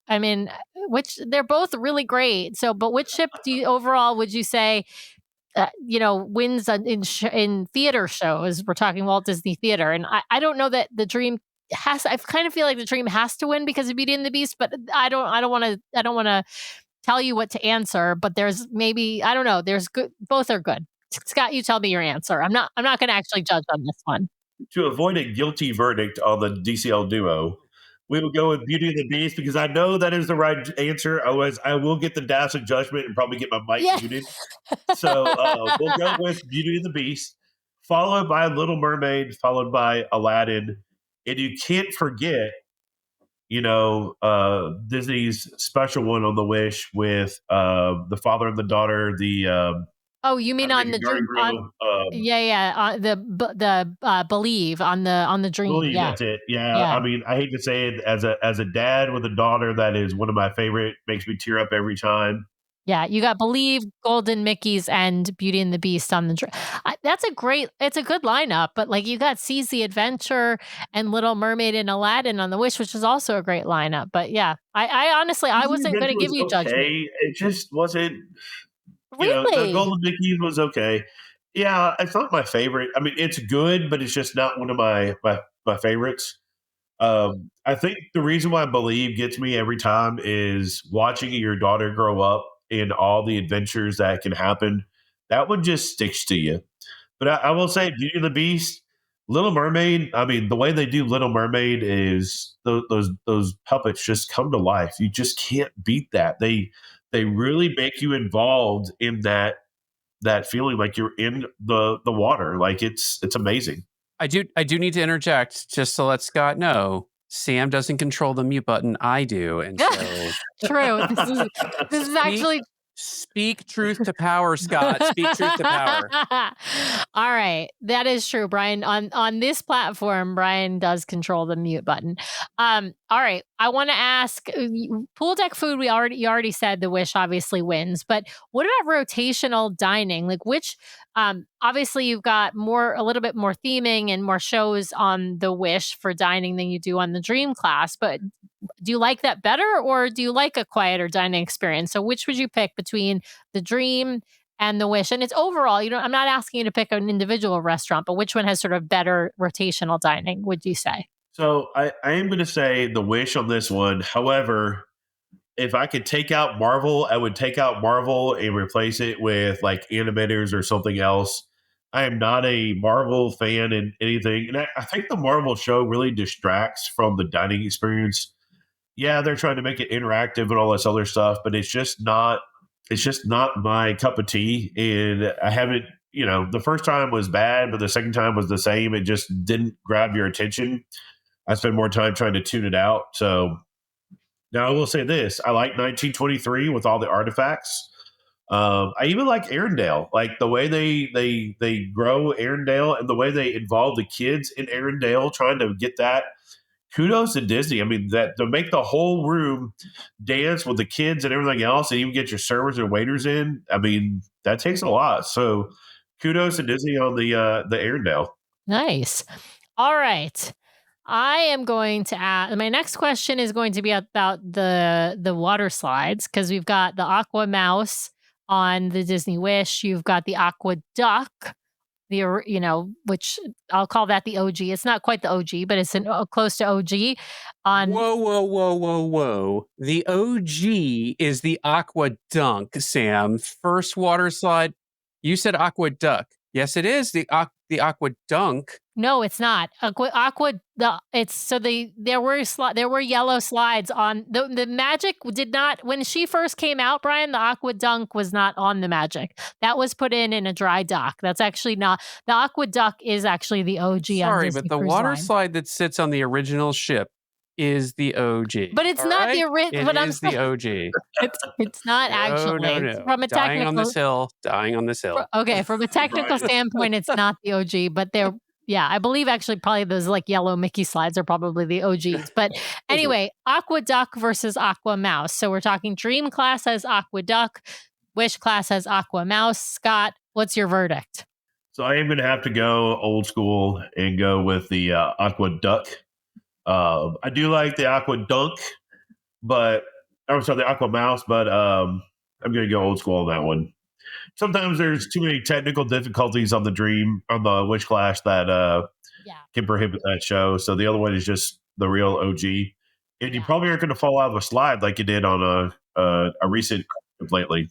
I mean, which they're both really great. So, but which ship do you overall would you say wins in theater shows? We're talking Walt Disney Theater, and I don't know that the Dream has. I kind of feel like the Dream has to win because of Beauty and the Beast, but I don't want to tell you what to answer. But there's maybe I don't know. There's good. Both are good. Scott, you tell me your answer. I'm not going to actually judge on this one. To avoid a guilty verdict on the DCL duo, we will go with Beauty and the Beast because I know that is the right answer. Otherwise, I will get the dash of judgment and probably get my mic Yeah. muted. So we'll go with Beauty and the Beast, followed by Little Mermaid, followed by Aladdin. And you can't forget, Disney's special one on the Wish with the father and the daughter, Oh, you mean on the Garden on Grove. yeah, Believe on the Dream. Believe Yeah. that's it. Yeah, Yeah. I mean, I hate to say it, as a dad with a daughter, that is one of my favorite. Makes me tear up every time. Yeah, you got Believe, Golden Mickey's, and Beauty and the Beast on the it's a good lineup, but, like, you got Seas the Adventure and Little Mermaid and Aladdin on the Wish, which is also a great lineup, but yeah, I honestly, I Disney wasn't gonna Adventure give was you judgment. okay. It just wasn't. The Really? Golden Mickey's was okay. Yeah, it's not my favorite. I mean, it's good, but it's just not one of my favorites. I think the reason why Believe gets me every time is watching your daughter grow up and all the adventures that can happen. That one just sticks to you. But I will say, Beauty and the Beast, Little Mermaid. I mean, the way they do Little Mermaid is those puppets just come to life. You just can't beat that. They really make you involved in that feeling like you're in the water. Like it's amazing. I do need to interject just to let Scott know. Sam doesn't control the mute button. I do, and so True. This is actually speak truth to power, Scott. Speak truth to power. All right, that is true, Brian. On this platform, Brian does control the mute button. All right, I want to ask pool deck food. You already said the Wish obviously wins, but what about rotational dining? Like which obviously you've got a little bit more theming and more shows on the Wish for dining than you do on the Dream class, but do you like that better or do you like a quieter dining experience? So which would you pick between the Dream and the Wish? And it's overall, I'm not asking you to pick an individual restaurant, but which one has sort of better rotational dining, would you say? So I am going to say the Wish on this one. However, if I could take out Marvel, I would take out Marvel and replace it with like animators or something else. I am not a Marvel fan in anything. And I think the Marvel show really distracts from the dining experience. Yeah, they're trying to make it interactive and all this other stuff, but it's just not my cup of tea. And I haven't, the first time was bad, but the second time was the same. It just didn't grab your attention. I spend more time trying to tune it out. So now I will say this: I like 1923 with all the artifacts. I even like Arendelle, like the way they grow Arendelle and the way they involve the kids in Arendelle, trying to get that. Kudos to Disney. I mean, that to make the whole room dance with the kids and everything else, and even get your servers and waiters in. I mean, that takes a lot. So, kudos to Disney on the Arendelle. Nice. All right. I am going to ask my next question is going to be about the water slides because we've got the Aqua Mouse on the Disney Wish. You've got the Aqua Duck, which I'll call that the OG. It's not quite the OG, but it's close to OG. On Whoa, whoa, whoa, whoa, whoa. The OG is the Aqua Dunk, Sam. First water slide. You said Aqua Duck. Yes, it is the Aqua Dunk. No, it's not. There were yellow slides on the Magic did not when she first came out, Brian, the Aqua Dunk was not on the Magic. That was put in a dry dock. That's actually not the Aqua Duck is actually the OG on Sorry, Disney but the Cruise water Line. slide that sits on the original ship is the OG. But it's all not right? the original. It is the OG. It's not actually. No. From a Dying on technical this hill. Dying on this hill. okay, from a technical standpoint, it's not the OG, but they're yeah, I believe actually probably those like yellow Mickey slides are probably the OGs. But anyway, Aqua Duck versus Aqua Mouse. So we're talking Dream Class has Aqua Duck, Wish Class has Aqua Mouse. Scott, what's your verdict? So I am going to have to go old school and go with the Aqua Duck. I do like the Aqua Dunk, but I'm sorry, the Aqua Mouse, but I'm going to go old school on that one. Sometimes there's too many technical difficulties on the Wish Clash that Yeah. can prohibit that show. So the other one is just the real OG. And you Yeah. probably aren't going to fall out of a slide like you did on a recent trip lately.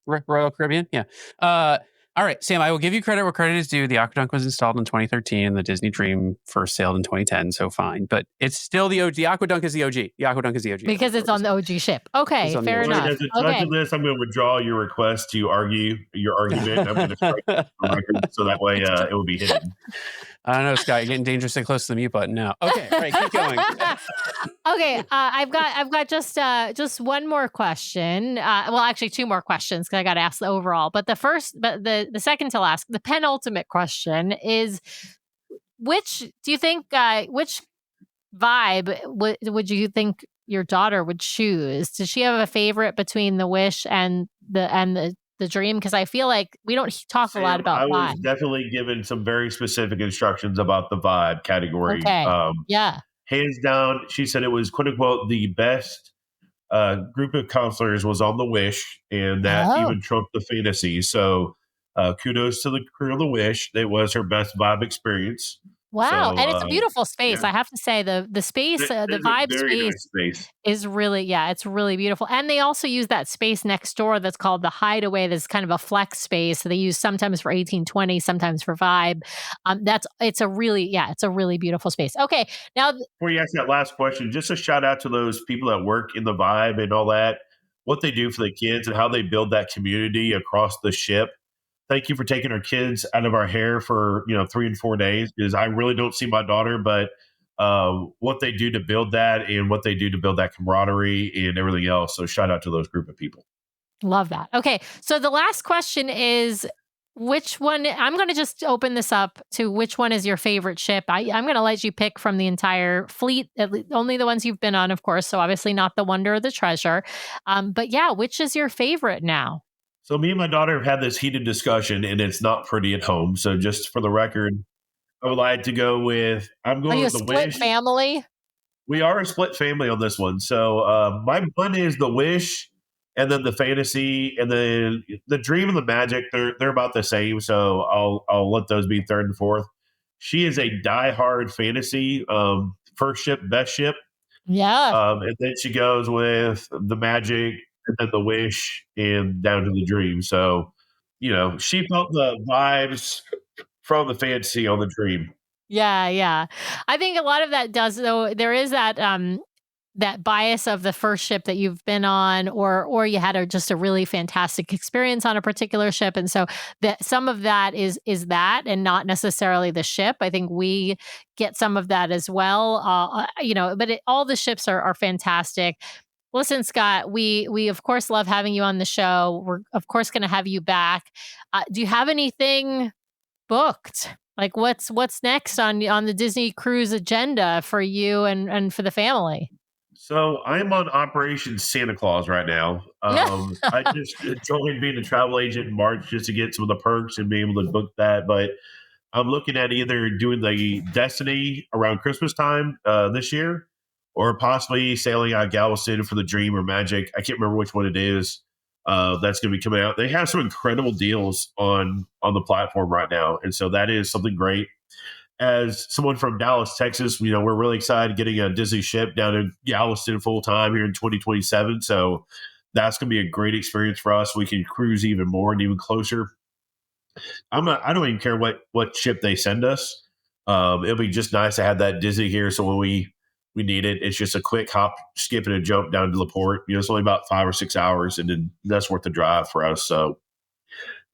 Royal Caribbean, yeah. All right, Sam, I will give you credit where credit is due. The Aquadunk was installed in 2013 and the Disney Dream first sailed in 2010, so fine. But it's still the OG. The Aquadunk is the OG. The Aquadunk is the OG. Because it's on the OG ship. Okay, fair enough. As a judge of this, I'm going to withdraw your request to argue your argument. I'm going to strike it from the record so that way it will be hidden. I don't know, Scott. You're getting dangerously close to the mute button now. Okay, all right, keep going. Okay, I've got just one more question. Well, actually, two more questions because I got to ask the overall. But the second to last, the penultimate question is: which do you think? Which vibe would you think your daughter would choose? Does she have a favorite between the Wish and the Dream? Because I feel like we don't talk a lot about I was vibe. definitely given some very specific instructions about the vibe category. Okay. Yeah. Hands down, she said it was quote unquote the best group of counselors was on the Wish, and that even trumped the Fantasy. So kudos to the crew of the Wish. It was her best vibe experience. Wow, So, and it's a beautiful space. yeah. I have to say the space, the It's a vibe very space nice space. is really it's really beautiful. And they also use that space next door that's called the Hideaway. That's kind of a flex space. So they use sometimes for 1820, sometimes for vibe. It's a really beautiful space. Okay, now Before you ask that last question, just a shout out to those people that work in the vibe and all that, what they do for the kids and how they build that community across the ship. Thank you for taking our kids out of our hair for 3 and 4 days, because I really don't see my daughter, but what they do to build that and what they do to build that camaraderie and everything else. So shout out to those group of people. love that. Okay, so the last question is which one? I'm going to just open this up to which one is your favorite ship. I'm going to let you pick from the entire fleet, only the ones you've been on, of course. So obviously not the Wonder or the Treasure. But yeah, which is your favorite now? So me and my daughter have had this heated discussion, and it's not pretty at home. So just for the record, I would like to go with I'm Are going you a with the split Wish. family? We are a split family on this one. So my one is the Wish, and then the Fantasy, and then the Dream and the Magic. They're about the same. So I'll let those be third and fourth. She is a diehard Fantasy. First ship, best ship. Yeah. And then she goes with the Magic, and then the Wish, and down to the Dream. So, she felt the vibes from the Fantasy on the Dream. Yeah. I think a lot of that does though. There is that bias of the first ship that you've been on, or you had just a really fantastic experience on a particular ship, and so that some of that is that, and not necessarily the ship. I think we get some of that as well. But all the ships are fantastic. Listen, Scott, we of course love having you on the show. We're of course going to have you back. Do you have anything booked? Like what's next on the Disney cruise agenda for you and for the family? So I'm on Operation Santa Claus right now. I just joined being a travel agent in March just to get some of the perks and be able to book that. But I'm looking at either doing the Destiny around Christmas time this year, or possibly sailing out of Galveston for the Dream or Magic. I can't remember which one it is. That's going to be coming out. They have some incredible deals on the platform right now, and so that is something great. As someone from Dallas, Texas, we're really excited getting a Disney ship down in Galveston full time here in 2027. So that's going to be a great experience for us. We can cruise even more and even closer. I don't even care what ship they send us. It'll be just nice to have that Disney here. So when we need it, it's just a quick hop, skip, and a jump down to the port. It's only about 5 or 6 hours, and then that's worth the drive for us. So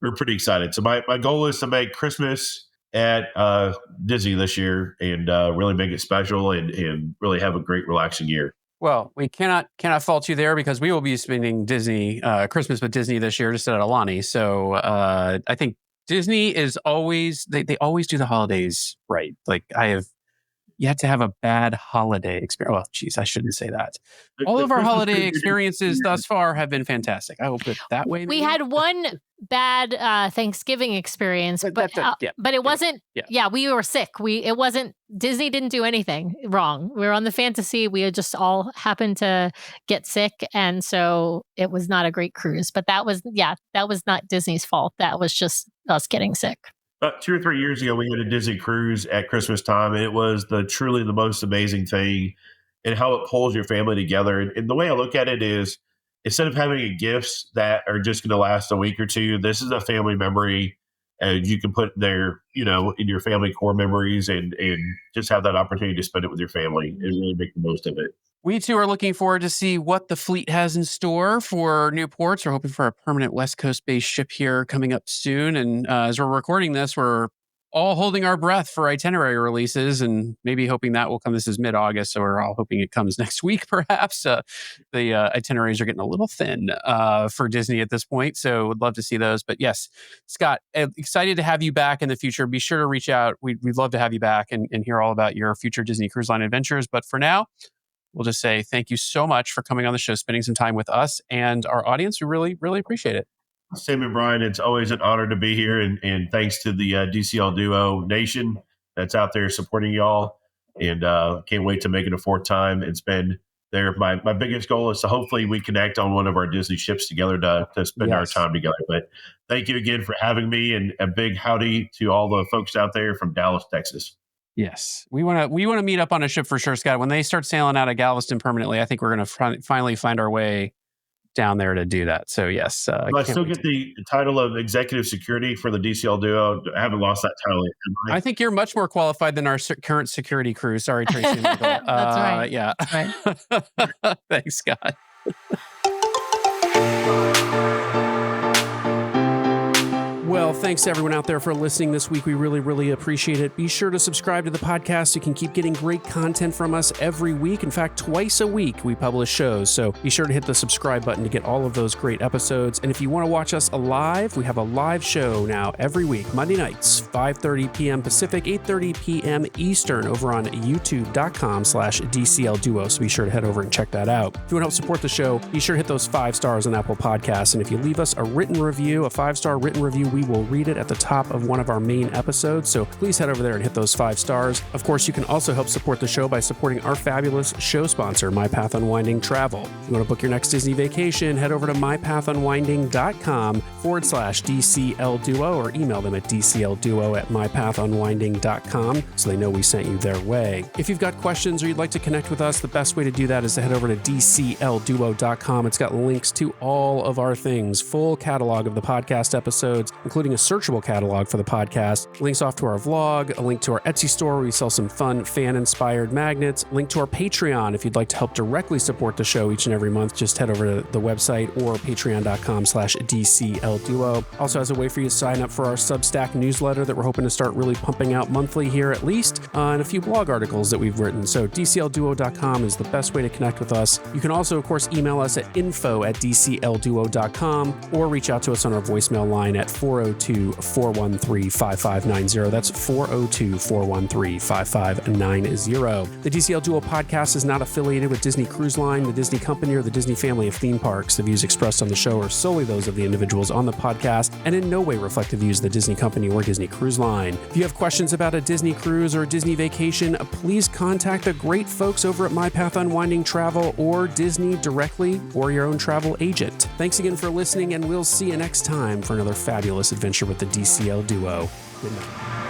we're pretty excited. So my goal is to make Christmas at Disney this year and really make it special and really have a great relaxing year. Well, we cannot fault you there because we will be spending Disney Christmas with Disney this year just at Alani. So I think Disney is always they always do the holidays right. Like I have yet to have a bad holiday experience. Well, geez, I shouldn't say that. All of our holiday experiences thus far have been fantastic. I will put it that way. We had one bad Thanksgiving experience, but it wasn't. Yeah, we were sick. It wasn't. Disney didn't do anything wrong. We were on the Fantasy. We had just all happened to get sick, and so it was not a great cruise. But that was not Disney's fault. That was just us getting sick. About 2 or 3 years ago, we had a Disney cruise at Christmas time, and it was truly the most amazing thing, and how it pulls your family together. And the way I look at it is, instead of having gifts that are just going to last a week or two, this is a family memory, and you can put there, in your family core memories, and just have that opportunity to spend it with your family and really make the most of it. We too are looking forward to see what the fleet has in store for new ports. We're hoping for a permanent West Coast-based ship here coming up soon. And as we're recording this, we're all holding our breath for itinerary releases and maybe hoping that will come. This is mid-August, so we're all hoping it comes next week, perhaps. The itineraries are getting a little thin for Disney at this point, so would love to see those. But yes, Scott, excited to have you back in the future. Be sure to reach out. We'd love to have you back and hear all about your future Disney Cruise Line adventures. But for now, we'll just say thank you so much for coming on the show, spending some time with us and our audience. We really, really appreciate it. Sam and Brian, it's always an honor to be here. And thanks to the DCL Duo Nation that's out there supporting y'all. And can't wait to make it a fourth time and spend there. My biggest goal is to hopefully we connect on one of our Disney ships together to spend our time together. But thank you again for having me, and a big howdy to all the folks out there from Dallas, Texas. Yes, we want to meet up on a ship for sure, Scott. When they start sailing out of Galveston permanently, I think we're going to finally find our way down there to do that. So yes, I still get the title of executive security for the DCL Duo. I haven't lost that title yet. I think you're much more qualified than our current security crew. Sorry, Tracy. That's right. Yeah. That's right. Thanks, Scott. Well, thanks to everyone out there for listening this week. We really, really appreciate it. Be sure to subscribe to the podcast so you can keep getting great content from us every week. In fact, twice a week we publish shows. So be sure to hit the subscribe button to get all of those great episodes. And if you want to watch us live, we have a live show now every week, Monday nights, 5:30 p.m. Pacific, 8:30 p.m. Eastern over on youtube.com/DCL Duo. So be sure to head over and check that out. If you want to help support the show, be sure to hit those 5 stars on Apple Podcasts. And if you leave us a written review, a 5-star written review, we will read it at the top of one of our main episodes, so please head over there and hit those 5 stars. Of course, you can also help support the show by supporting our fabulous show sponsor, My Path Unwinding Travel. If you want to book your next Disney vacation, head over to mypathunwinding.com/DCL Duo or email them at dclduo@mypathunwinding.com so they know we sent you their way. If you've got questions or you'd like to connect with us, the best way to do that is to head over to dclduo.com. It's got links to all of our things, full catalog of the podcast episodes, including a searchable catalog for the podcast, links off to our vlog, a link to our Etsy store where we sell some fun fan-inspired magnets, link to our Patreon if you'd like to help directly support the show each and every month. Just head over to the website or patreon.com/DCLDuo. Also has a way for you to sign up for our Substack newsletter that we're hoping to start really pumping out monthly here at least, and a few blog articles that we've written. So DCLDuo.com is the best way to connect with us. You can also, of course, email us at info@DCLDuo.com or reach out to us on our voicemail line at 402-413-5590. That's 402-413-5590. The DCL Duo podcast is not affiliated with Disney Cruise Line, the Disney Company, or the Disney family of theme parks. The views expressed on the show are solely those of the individuals on the podcast and in no way reflect the views of the Disney Company or Disney Cruise Line. If you have questions about a Disney cruise or a Disney vacation, please contact the great folks over at My Path Unwinding Travel or Disney directly or your own travel agent. Thanks again for listening, and we'll see you next time for another fabulous adventure with the DCL Duo. Good night.